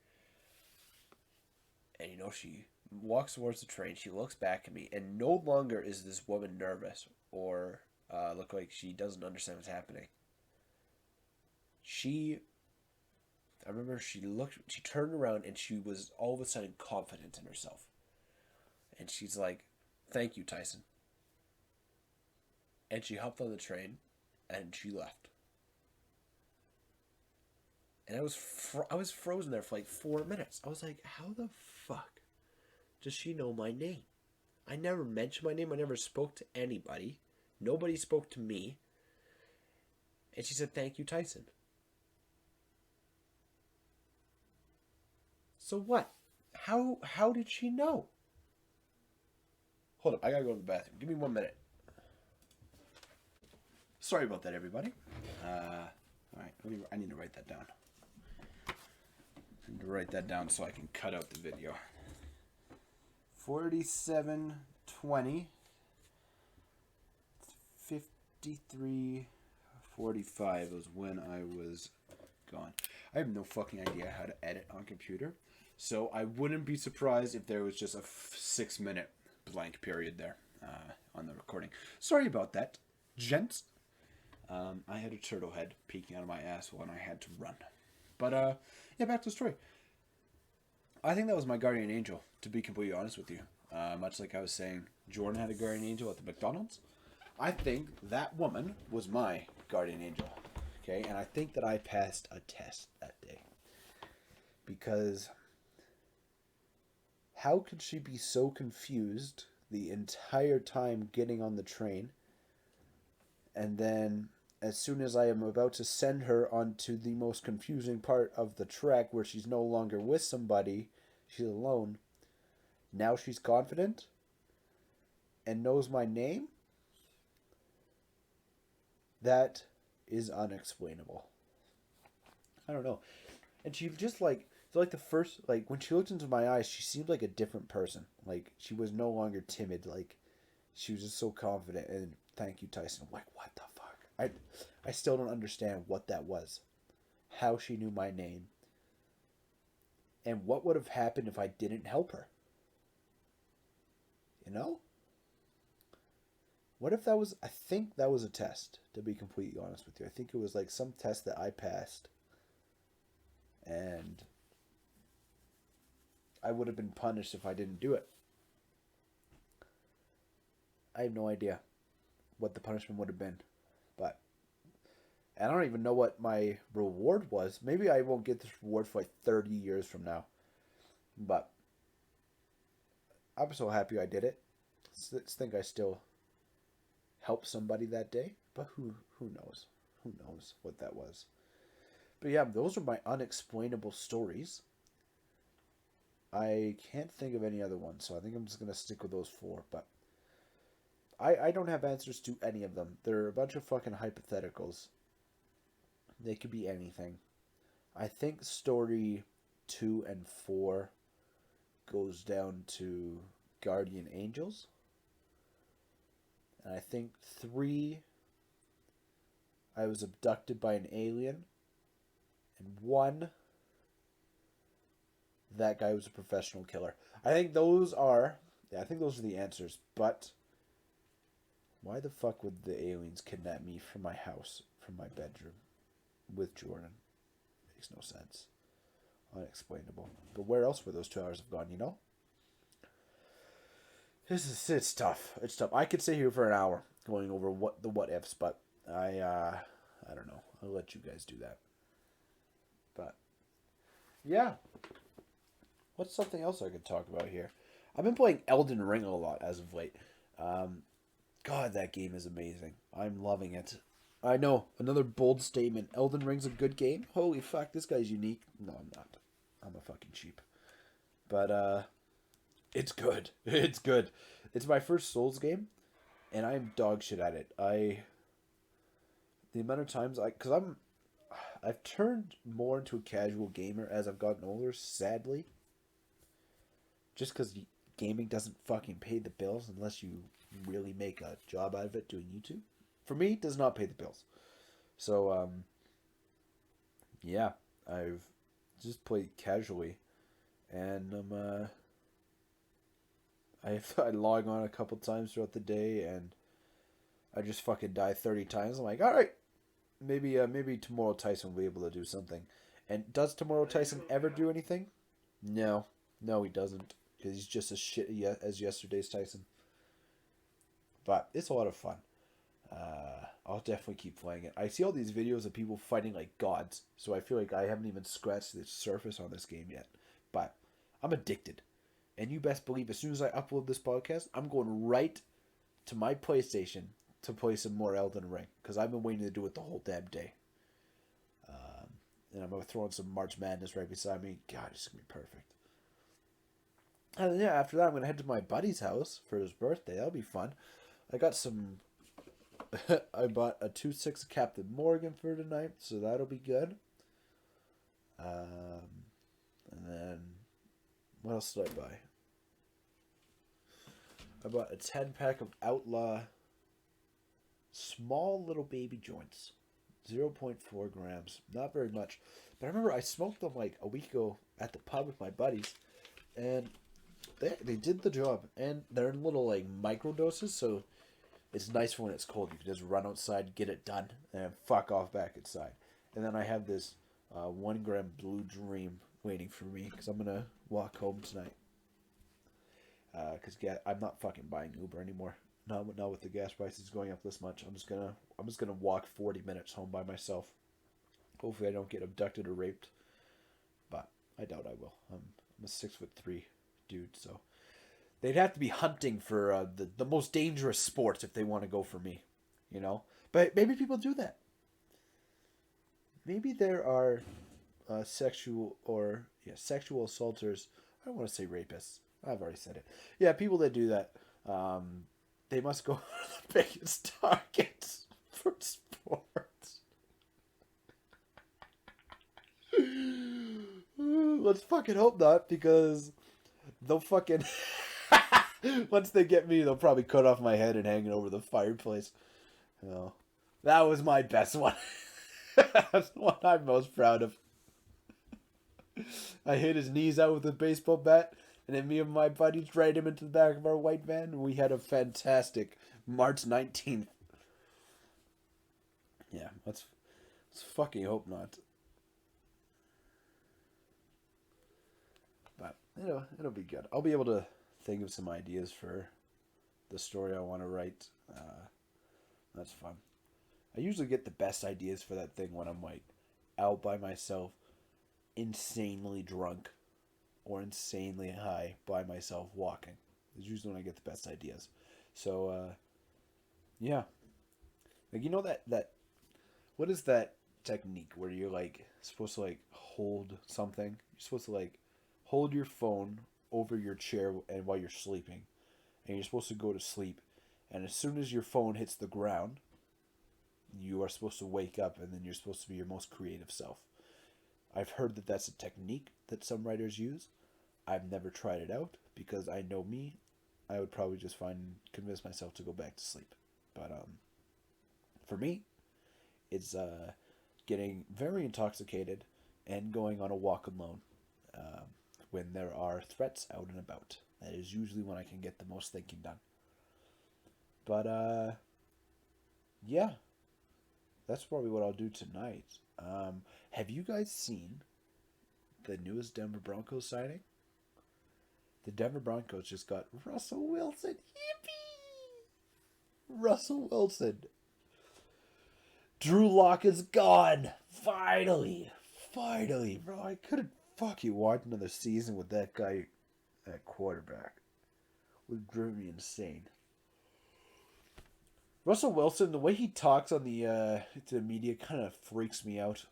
And you know, she walks towards the train, she looks back at me, and no longer is this woman nervous or look like she doesn't understand what's happening. I remember she turned around and she was all of a sudden confident in herself. And she's like, thank you, Tyson. And she hopped on the train and she left. And I was frozen there for like 4 minutes. I was like, how the fuck does she know my name? I never mentioned my name. I never spoke to anybody. Nobody spoke to me. And she said, thank you, Tyson. So what? How did she know? Hold up, I gotta go to the bathroom. Give me 1 minute. Sorry about that, everybody. Alright, I need to write that down. I need to write that down so I can cut out the video. 47:20. 53:45 was when I was gone. I have no fucking idea how to edit on computer, so I wouldn't be surprised if there was just a 6-minute blank period there on the recording. Sorry about that, gents. I had a turtle head peeking out of my asshole and I had to run. But yeah, back to the story. I think that was my guardian angel, to be completely honest with you. Much like I was saying, Jordan had a guardian angel at the McDonald's. I think that woman was my guardian angel. Okay, and I think that I passed a test that day. Because how could she be so confused the entire time getting on the train, and then as soon as I am about to send her onto the most confusing part of the trek where she's no longer with somebody, she's alone, now she's confident and knows my name? That is unexplainable. I don't know. And she just like, so like the first, like when she looked into my eyes, she seemed like a different person. Like she was no longer timid. Like she was just so confident. And thank you, Tyson. I'm like, what the fuck? I still don't understand what that was. How she knew my name. And what would have happened if I didn't help her? You know? What if that was, I think that was a test, to be completely honest with you. I think it was like some test that I passed. And I would have been punished if I didn't do it. I have no idea what the punishment would have been. But And I don't even know what my reward was. Maybe I won't get this reward for like 30 years from now. But I'm so happy I did it. Let's think I still helped somebody that day. But who knows? Who knows what that was? But yeah, those are my unexplainable stories. I can't think of any other ones, so I think I'm just going to stick with those 4. But I don't have answers to any of them. They're a bunch of fucking hypotheticals. They could be anything. I think story 2 and 4 goes down to guardian angels. And I think 3, I was abducted by an alien. And 1, that guy was a professional killer. I think those are the answers. But why the fuck would the aliens kidnap me from my house, from my bedroom, with Jordan? Makes no sense. Unexplainable. But where else were those 2 hours have gone, you know? It's tough. It's tough. I could sit here for an hour going over what ifs, but I don't know. I'll let you guys do that. But yeah. What's something else I could talk about here? I've been playing Elden Ring a lot as of late. God, that game is amazing. I'm loving it. I know, another bold statement. Elden Ring's a good game? Holy fuck, this guy's unique. No, I'm not. I'm a fucking sheep. But, it's good. It's good. It's my first Souls game, and I'm dog shit at it. The amount of times I've turned more into a casual gamer as I've gotten older, sadly. Just because gaming doesn't fucking pay the bills unless you really make a job out of it doing YouTube. For me, it does not pay the bills. So, yeah, I've just played casually, and I log on a couple times throughout the day, and I just fucking die 30 times. I'm like, all right, maybe tomorrow Tyson will be able to do something. And does tomorrow Tyson ever do anything? No, he doesn't, because he's just as shit as yesterday's Tyson. But it's a lot of fun. I'll definitely keep playing it. I see all these videos of people fighting like gods, so I feel like I haven't even scratched the surface on this game yet. But I'm addicted. And you best believe as soon as I upload this podcast, I'm going right to my PlayStation to play some more Elden Ring, because I've been waiting to do it the whole damn day. And I'm going to throw in some March Madness right beside me. God, it's going to be perfect. And then, yeah, after that, I'm going to head to my buddy's house for his birthday. That'll be fun. I got some... I bought a 2.6 Captain Morgan for tonight, so that'll be good. And then... what else did I buy? I bought a 10-pack of Outlaw small little baby joints. 0.4 grams. Not very much. But I remember I smoked them like a week ago at the pub with my buddies. And they did the job. And they're in little like micro doses, so it's nice for when it's cold. You can just run outside, get it done, and fuck off back inside. And then I have this 1 gram Blue Dream waiting for me, because I'm going to walk home tonight. Because I'm not fucking buying Uber anymore. Not with the gas prices going up this much. I'm just gonna walk 40 minutes home by myself. Hopefully I don't get abducted or raped, but I doubt I will. I'm a 6'3" dude, so they'd have to be hunting for the most dangerous sports if they want to go for me, you know. But maybe people do that. Maybe there are sexual assaulters. I don't want to say rapists. I've already said it. Yeah, people that do that. They must go to the biggest targets for sports. Let's fucking hope not, because they'll fucking... once they get me, they'll probably cut off my head and hang it over the fireplace. Oh, that was my best one. That's the one I'm most proud of. I hit his knees out with a baseball bat, and then me and my buddies dragged him into the back of our white van, and we had a fantastic March 19th. Yeah, let's fucking hope not. But it'll be good. I'll be able to think of some ideas for the story I want to write. That's fun. I usually get the best ideas for that thing when I'm like out by myself, insanely drunk, or insanely high by myself walking. It's usually when I get the best ideas. So yeah, like you know that what is that technique where you're like supposed to like hold something? You're supposed to like hold your phone over your chair and while you're sleeping, and you're supposed to go to sleep. And as soon as your phone hits the ground, you are supposed to wake up, and then you're supposed to be your most creative self. I've heard that that's a technique that some writers use. I've never tried it out because I know me. I would probably just convince myself to go back to sleep. But for me, it's getting very intoxicated and going on a walk alone when there are threats out and about. That is usually when I can get the most thinking done. But yeah, that's probably what I'll do tonight. Have you guys seen the newest Denver Broncos signing? The Denver Broncos just got Russell Wilson. Yippee! Russell Wilson. Drew Lock is gone. Finally. Finally. Bro, I couldn't fucking watch another season with that guy at quarterback. It would drive me insane. Russell Wilson, the way he talks on the to the media kind of freaks me out.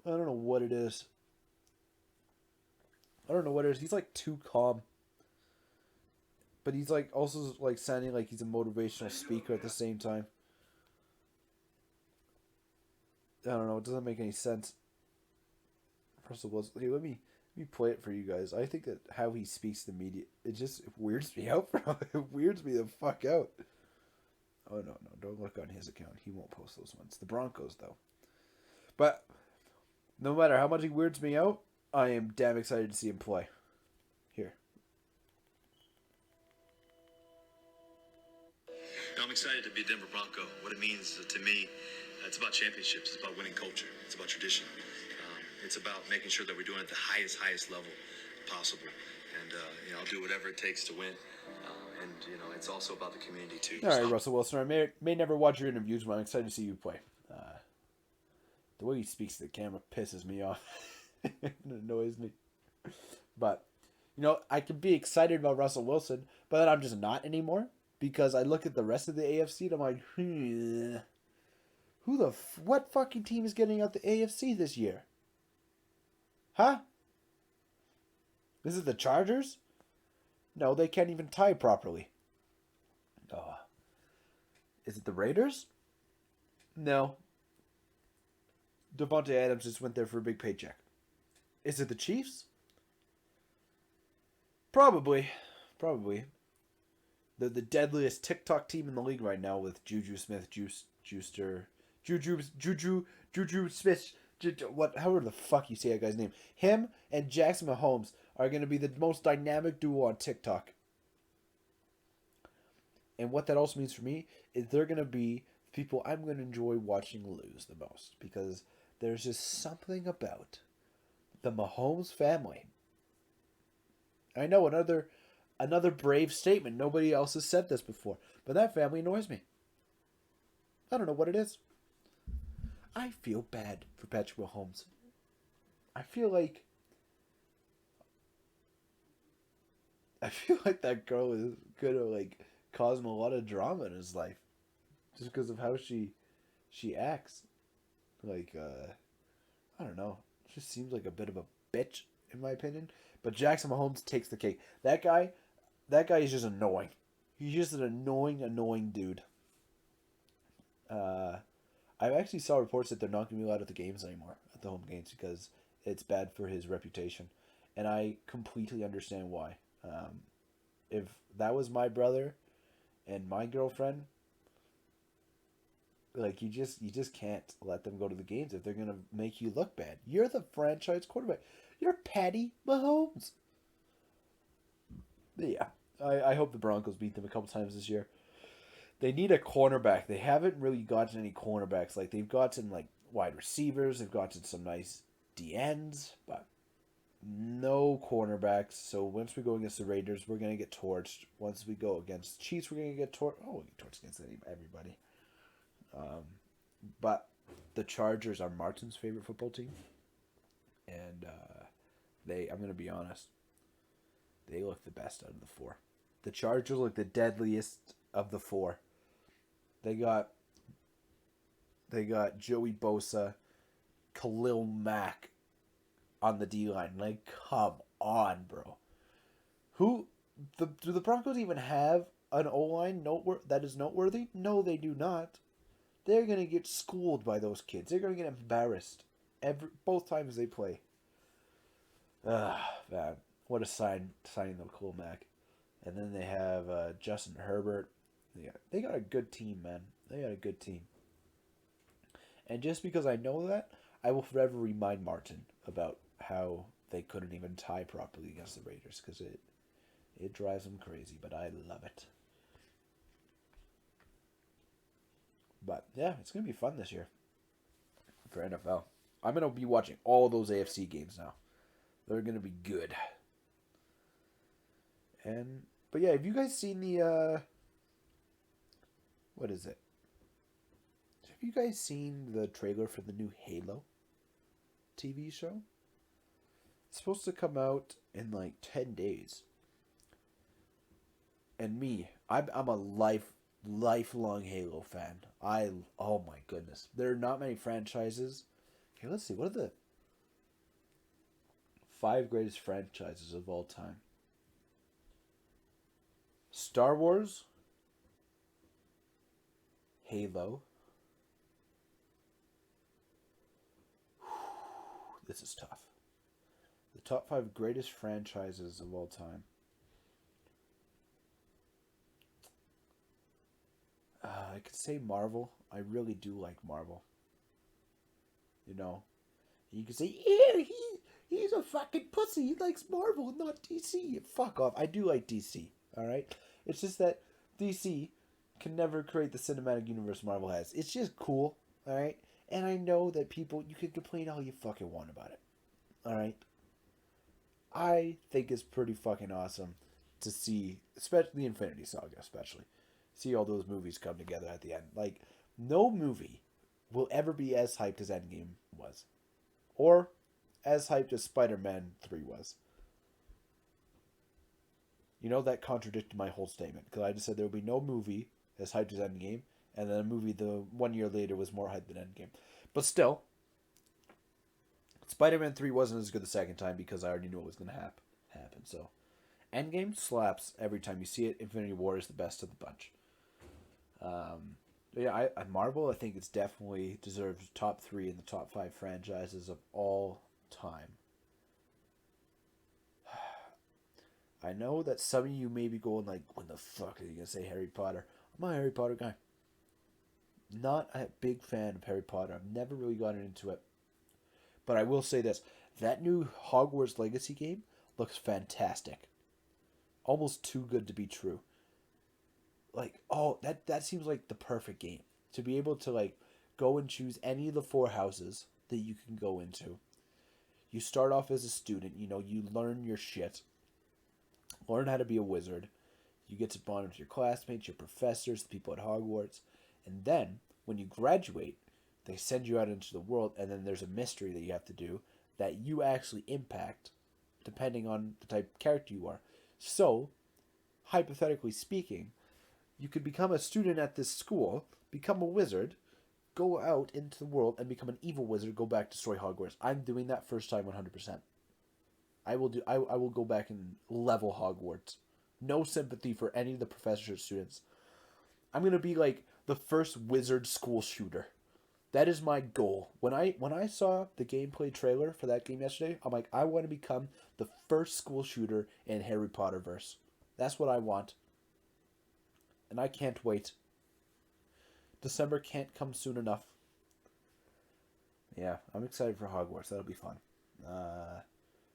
I don't know what it is. He's like too calm. But he's like also like sounding like he's a motivational speaker at the same time. I don't know. It doesn't make any sense. Russell Wilson. Hey, let me play it for you guys. I think that how he speaks to the media, it weirds me out, bro. It weirds me the fuck out. Oh, no. Don't look on his account. He won't post those ones. The Broncos, though. But no matter how much he weirds me out, I am damn excited to see him play. Here. I'm excited to be a Denver Bronco. What it means to me, it's about championships. It's about winning culture. It's about tradition. It's about making sure that we're doing it at the highest level possible. And, I'll do whatever it takes to win. And it's also about the community, too. All right, Russell Wilson. I may never watch your interviews, but I'm excited to see you play. The way he speaks to the camera pisses me off. It annoys me. But, I can be excited about Russell Wilson, but then I'm just not anymore. Because I look at the rest of the AFC and I'm like, what fucking team is getting out the AFC this year? Huh? Is it the Chargers? No, they can't even tie properly. Is it the Raiders? No. Devontae Adams just went there for a big paycheck. Is it the Chiefs? Probably. The deadliest TikTok team in the league right now with Juju Smith-Schuster. Juju Smith. However the fuck you say that guy's name. Him and Jackson Mahomes are going to be the most dynamic duo on TikTok. And what that also means for me is they're going to be people I'm going to enjoy watching lose the most. Because there's just something about the Mahomes family. I know, another brave statement. Nobody else has said this before. But that family annoys me. I don't know what it is. I feel bad for Patrick Mahomes. I feel like that girl is gonna like cause him a lot of drama in his life, just because of how she acts. Like I don't know. She seems like a bit of a bitch in my opinion. But Jackson Mahomes takes the cake. That guy is just annoying. He's just an annoying dude. I actually saw reports that they're not going to be allowed at the games anymore, at the home games, because it's bad for his reputation. And I completely understand why. If that was my brother and my girlfriend, like you just can't let them go to the games if they're going to make you look bad. You're the franchise quarterback. You're Patty Mahomes. Yeah, I hope the Broncos beat them a couple times this year. They need a cornerback. They haven't really gotten any cornerbacks. Like they've gotten like wide receivers. They've gotten some nice DNs, but no cornerbacks. So once we go against the Raiders, we're gonna get torched. Once we go against the Chiefs, we're gonna get torched. Oh, we get torched against everybody. But the Chargers are Martin's favorite football team, and I'm gonna be honest, they look the best out of the four. The Chargers look the deadliest of the four. They got Joey Bosa, Khalil Mack on the D line. Like, come on, bro. Do the Broncos even have an O line that is noteworthy? No, they do not. They're gonna get schooled by those kids. They're gonna get embarrassed both times they play. Man, what a signing of Khalil Mack. And then they have Justin Herbert. They got a good team, man. They got a good team. And just because I know that, I will forever remind Martin about how they couldn't even tie properly against the Raiders, because it drives him crazy, but I love it. But yeah, it's going to be fun this year for NFL. I'm going to be watching all those AFC games now. They're going to be good. But yeah, have you guys seen the what is it? Have you guys seen the trailer for the new Halo TV show? It's supposed to come out in like 10 days. And I'm a lifelong Halo fan. Oh my goodness. There are not many franchises. Okay, let's see. What are the 5 greatest franchises of all time? Star Wars, Halo. This is tough. The top 5 greatest franchises of all time. I could say Marvel. I really do like Marvel. You know, you could say, yeah, he's a fucking pussy. He likes Marvel, not DC. Fuck off. I do like DC. All right. It's just that DC can never create the cinematic universe Marvel has. It's just cool. All right. And I know that people, you can complain all you fucking want about it. All right. I think it's pretty fucking awesome to see, especially the Infinity Saga, see all those movies come together at the end. Like, no movie will ever be as hyped as Endgame was. Or as hyped as Spider-Man 3 was. You know, that contradicted my whole statement. Because I just said there will be no movie as hyped as Endgame. And then a movie the 1 year later was more hyped than Endgame. But still, Spider-Man 3 wasn't as good the second time because I already knew what was going to happen. So, Endgame slaps every time you see it. Infinity War is the best of the bunch. Yeah, I Marvel, I think it's definitely deserves top 3 in the top 5 franchises of all time. I know that some of you may be going like, when the fuck are you going to say Harry Potter? I'm a Harry Potter guy. Not a big fan of Harry Potter. I've never really gotten into it. But I will say this. That new Hogwarts Legacy game looks fantastic. Almost too good to be true. Like, oh, that seems like the perfect game. To be able to, like, go and choose any of the 4 houses that you can go into. You start off as a student, you know, you learn your shit. Learn how to be a wizard. You get to bond with your classmates, your professors, the people at Hogwarts. And then, when you graduate, they send you out into the world, and then there's a mystery that you have to do that you actually impact, depending on the type of character you are. So, hypothetically speaking, you could become a student at this school, become a wizard, go out into the world, and become an evil wizard, go back to destroy Hogwarts. I'm doing that first time 100%. I will go back and level Hogwarts. No sympathy for any of the professors or students. I'm going to be like the first wizard school shooter. That is my goal. When I saw the gameplay trailer for that game yesterday, I'm like, I want to become the first school shooter in Harry Potter verse. That's what I want. And I can't wait. December can't come soon enough. Yeah, I'm excited for Hogwarts. That'll be fun.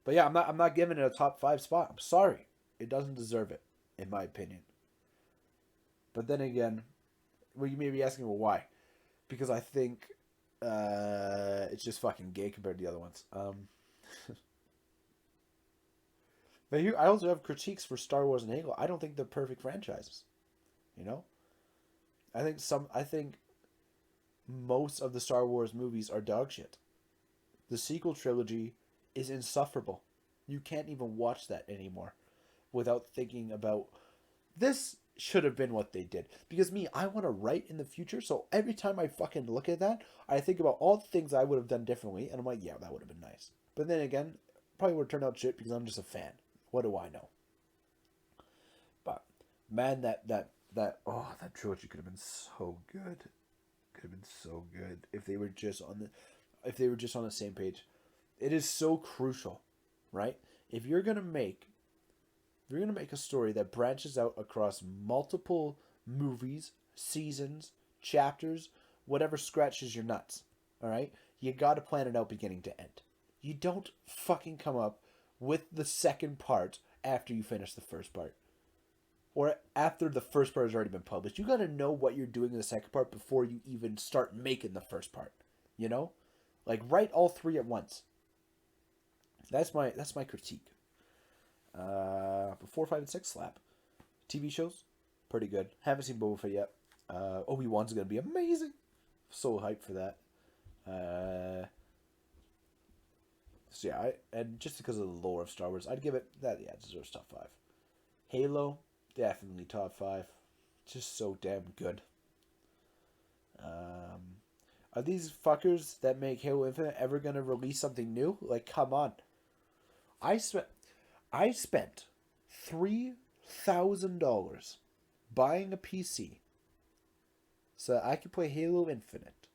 But yeah, I'm not giving it a top 5 spot. I'm sorry. It doesn't deserve it, in my opinion. But then again, well, you may be asking, well, why? Because I think it's just fucking gay compared to the other ones. But here, I also have critiques for Star Wars and Halo. I don't think they're perfect franchises. You know? I think most of the Star Wars movies are dog shit. The sequel trilogy is insufferable. You can't even watch that anymore without thinking about this should have been what they did. Because me, I want to write in the future, so every time I fucking look at that, I think about all the things I would have done differently, and I'm like, yeah, that would have been nice. But then again, probably would have turned out shit because I'm just a fan. What do I know? But man, that trilogy could have been so good. Could have been so good if they were just on the same page. It is so crucial, right? If you're gonna make a story that branches out across multiple movies, seasons, chapters, whatever scratches your nuts, all right? You got to plan it out beginning to end. You don't fucking come up with the second part after you finish the first part. Or after the first part has already been published. You got to know what you're doing in the second part before you even start making the first part. You know? Like, write all three at once. That's my critique. 4, 5, and 6 slap. TV shows, pretty good. Haven't seen Boba Fett yet. Obi-Wan's gonna be amazing. So hyped for that. So yeah, and just because of the lore of Star Wars, I'd give it that. Yeah, it deserves top 5. Halo, definitely top 5. Just so damn good. Are these fuckers that make Halo Infinite ever gonna release something new? Like, come on. I spent $3,000 buying a PC so that I could play Halo Infinite,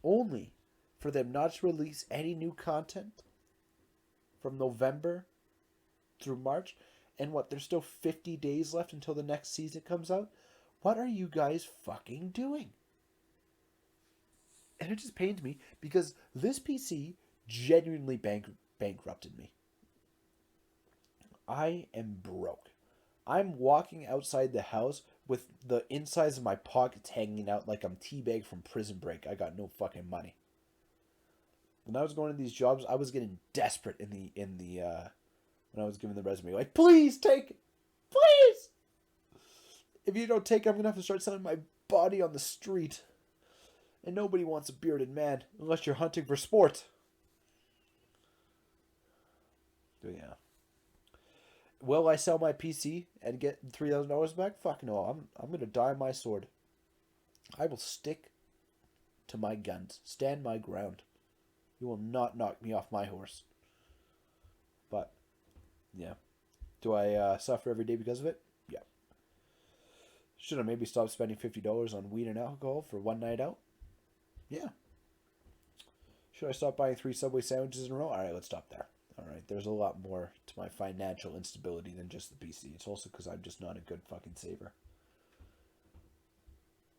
only for them not to release any new content from November through March. And what, there's still 50 days left until the next season comes out? What are you guys fucking doing? And it just pains me because this PC genuinely bankrupted me. I am broke. I'm walking outside the house with the insides of my pockets hanging out like I'm teabagged from Prison Break. I got no fucking money. When I was going to these jobs, I was getting desperate in the when I was giving the resume. Like, please take it. Please! If you don't take it, I'm going to have to start selling my body on the street. And nobody wants a bearded man unless you're hunting for sport. But yeah. Will I sell my PC and get $3,000 back? Fuck no. I'm going to die on my sword. I will stick to my guns. Stand my ground. You will not knock me off my horse. But, yeah. Do I suffer every day because of it? Yeah. Should I maybe stop spending $50 on weed and alcohol for one night out? Yeah. Should I stop buying 3 Subway sandwiches in a row? Alright, let's stop there. Alright, there's a lot more to my financial instability than just the PC. It's also because I'm just not a good fucking saver.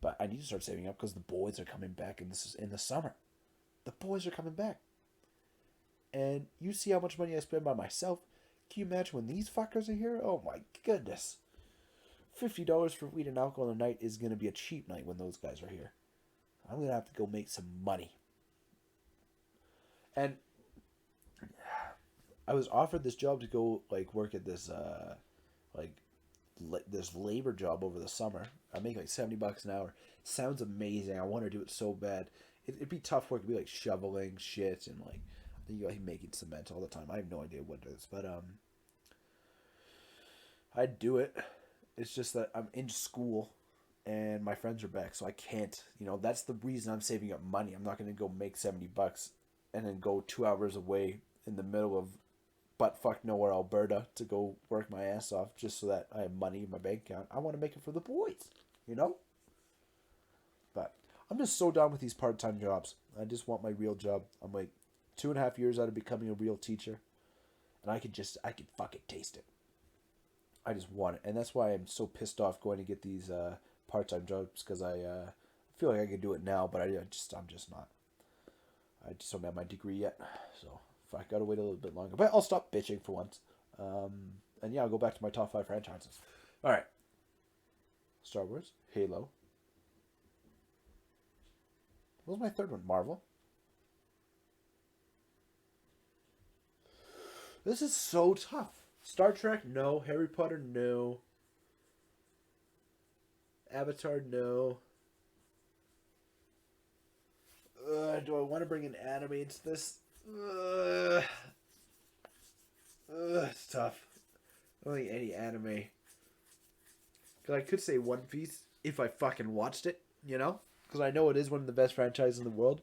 But I need to start saving up because the boys are coming back in the summer. The boys are coming back. And you see how much money I spend by myself. Can you imagine when these fuckers are here? Oh my goodness. $50 for weed and alcohol a night is going to be a cheap night when those guys are here. I'm going to have to go make some money. And I was offered this job to go like work at this this labor job over the summer. I make like $70 an hour. Sounds amazing. I want to do it so bad. It'd be tough work. It'd be like shoveling shit and like I think like making cement all the time. I have no idea what it is, but I'd do it. It's just that I'm in school and my friends are back, so I can't. You know, that's the reason I'm saving up money. I'm not going to go make $70 and then go 2 hours away in the middle of buttfuck nowhere, Alberta, to go work my ass off just so that I have money in my bank account. I want to make it for the boys, you know? But I'm just so done with these part-time jobs. I just want my real job. I'm like 2.5 years out of becoming a real teacher, and I could fucking taste it. I just want it, and that's why I'm so pissed off going to get these part-time jobs, because I feel like I could do it now, but I'm just not. I just don't have my degree yet, so I gotta wait a little bit longer. But I'll stop bitching for once. And yeah, I'll go back to my top 5 franchises. Alright. Star Wars, Halo. What was my third one? Marvel. This is so tough. Star Trek, no. Harry Potter, no. Avatar, no. Do I want to bring an anime into this? It's tough. I don't think any anime. Because I could say One Piece if I fucking watched it, you know? Because I know it is one of the best franchises in the world.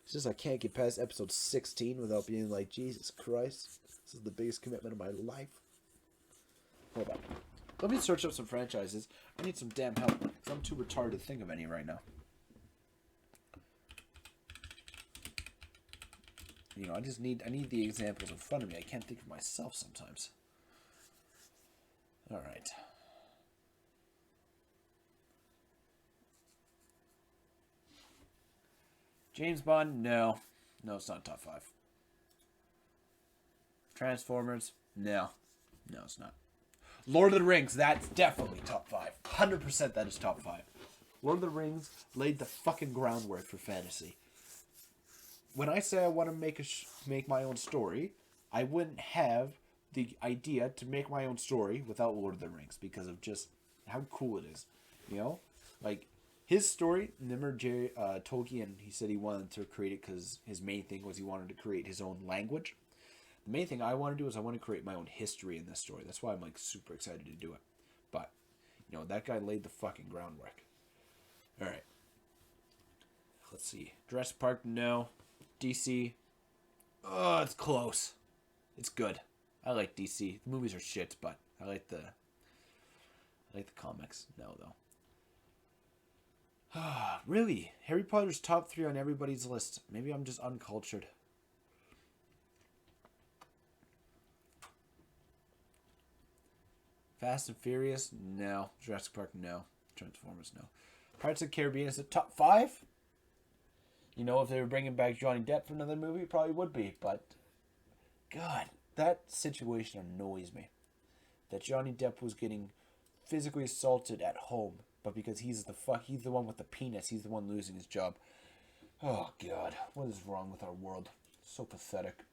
It's just I can't get past episode 16 without being like, Jesus Christ. This is the biggest commitment of my life. Hold on. Let me search up some franchises. I need some damn help. Because I'm too retarded to think of any right now. You know, I need the examples in front of me. I can't think of myself sometimes. Alright. James Bond, no. No, it's not top 5. Transformers, no. No, it's not. Lord of the Rings, that's definitely top 5. 100% that is top 5. Lord of the Rings laid the fucking groundwork for fantasy. When I say I want to make my own story, I wouldn't have the idea to make my own story without Lord of the Rings because of just how cool it is. You know? Like, his story, remember Tolkien, he said he wanted to create it because his main thing was he wanted to create his own language. The main thing I want to do is I want to create my own history in this story. That's why I'm like super excited to do it. But, you know, that guy laid the fucking groundwork. Alright. Let's see. Jurassic Park, no. DC. Oh, it's close. It's good. I like DC. The movies are shit, but I like the comics. No, though. Really? Harry Potter's top 3 on everybody's list. Maybe I'm just uncultured. Fast and Furious? No. Jurassic Park? No. Transformers? No. Pirates of the Caribbean is the top 5? You know, if they were bringing back Johnny Depp for another movie, it probably would be. But, God, that situation annoys me. That Johnny Depp was getting physically assaulted at home, but because he's the one with the penis, he's the one losing his job. Oh, God, what is wrong with our world? So pathetic.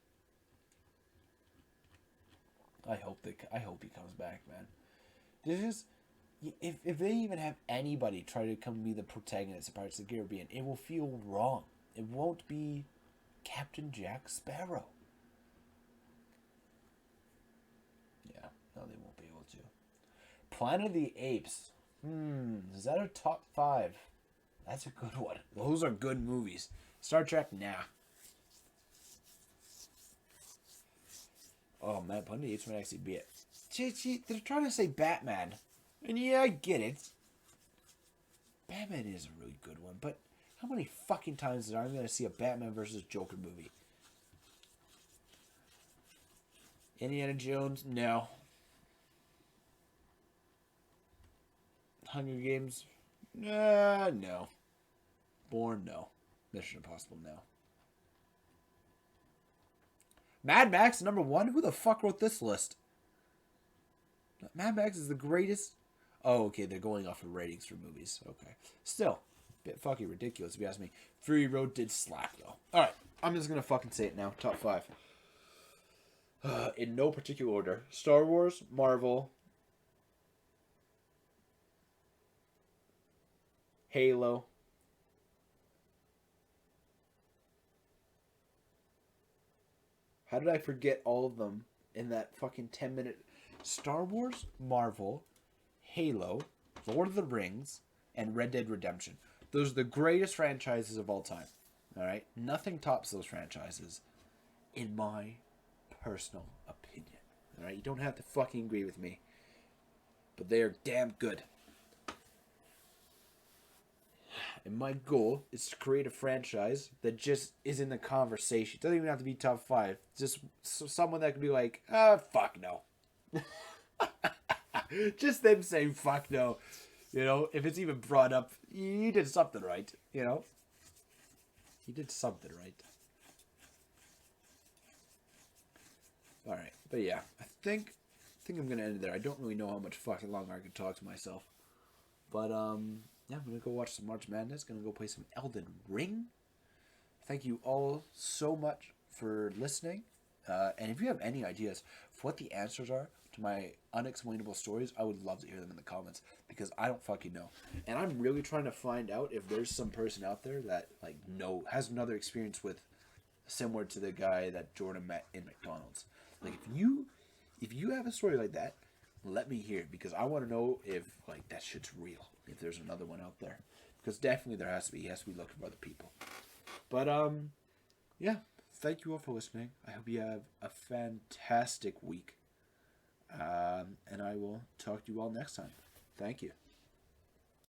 I hope he comes back, man. If they even have anybody try to come be the protagonist of Pirates of the Caribbean, it will feel wrong. It won't be Captain Jack Sparrow. Yeah, no, they won't be able to. Planet of the Apes. Is that a top 5? That's a good one. Those are good movies. Star Trek, nah. Oh man, Planet of the Apes might actually be it. They're trying to say Batman. And yeah, I get it. Batman is a really good one, but how many fucking times am I going to see a Batman versus Joker movie? Indiana Jones? No. Hunger Games? No. Bourne? No. Mission Impossible? No. Mad Max number 1? Who the fuck wrote this list? Mad Max is the greatest. Oh, okay, they're going off of ratings for movies. Okay. Still, a bit fucking ridiculous if you ask me. Fury Road did slap, though. Alright, I'm just gonna fucking say it now. Top 5. In no particular order. Star Wars, Marvel, Halo, how did I forget all of them in that fucking 10-minute... Star Wars, Marvel, Halo, Lord of the Rings, and Red Dead Redemption. Those are the greatest franchises of all time. Alright? Nothing tops those franchises, in my personal opinion. Alright? You don't have to fucking agree with me. But they are damn good. And my goal is to create a franchise that just is in the conversation. It doesn't even have to be top 5. Just someone that could be like, fuck no. Just them saying fuck no. You know, if it's even brought up, you did something right. You know? You did something right. Alright, but yeah. I think I'm gonna end it there. I don't really know how much fucking longer I can talk to myself. But, yeah, I'm gonna go watch some March Madness. Gonna go play some Elden Ring. Thank you all so much for listening. And if you have any ideas for what the answers are to my unexplainable stories, I would love to hear them in the comments, because I don't fucking know. And I'm really trying to find out if there's some person out there that like has another experience with similar to the guy that Jordan met in McDonald's. Like if you have a story like that, let me hear it, because I want to know if like that shit's real. If there's another one out there, because definitely there has to be. He has to be looking for other people. But yeah. Thank you all for listening. I hope you have a fantastic week. And I will talk to you all next time. Thank you.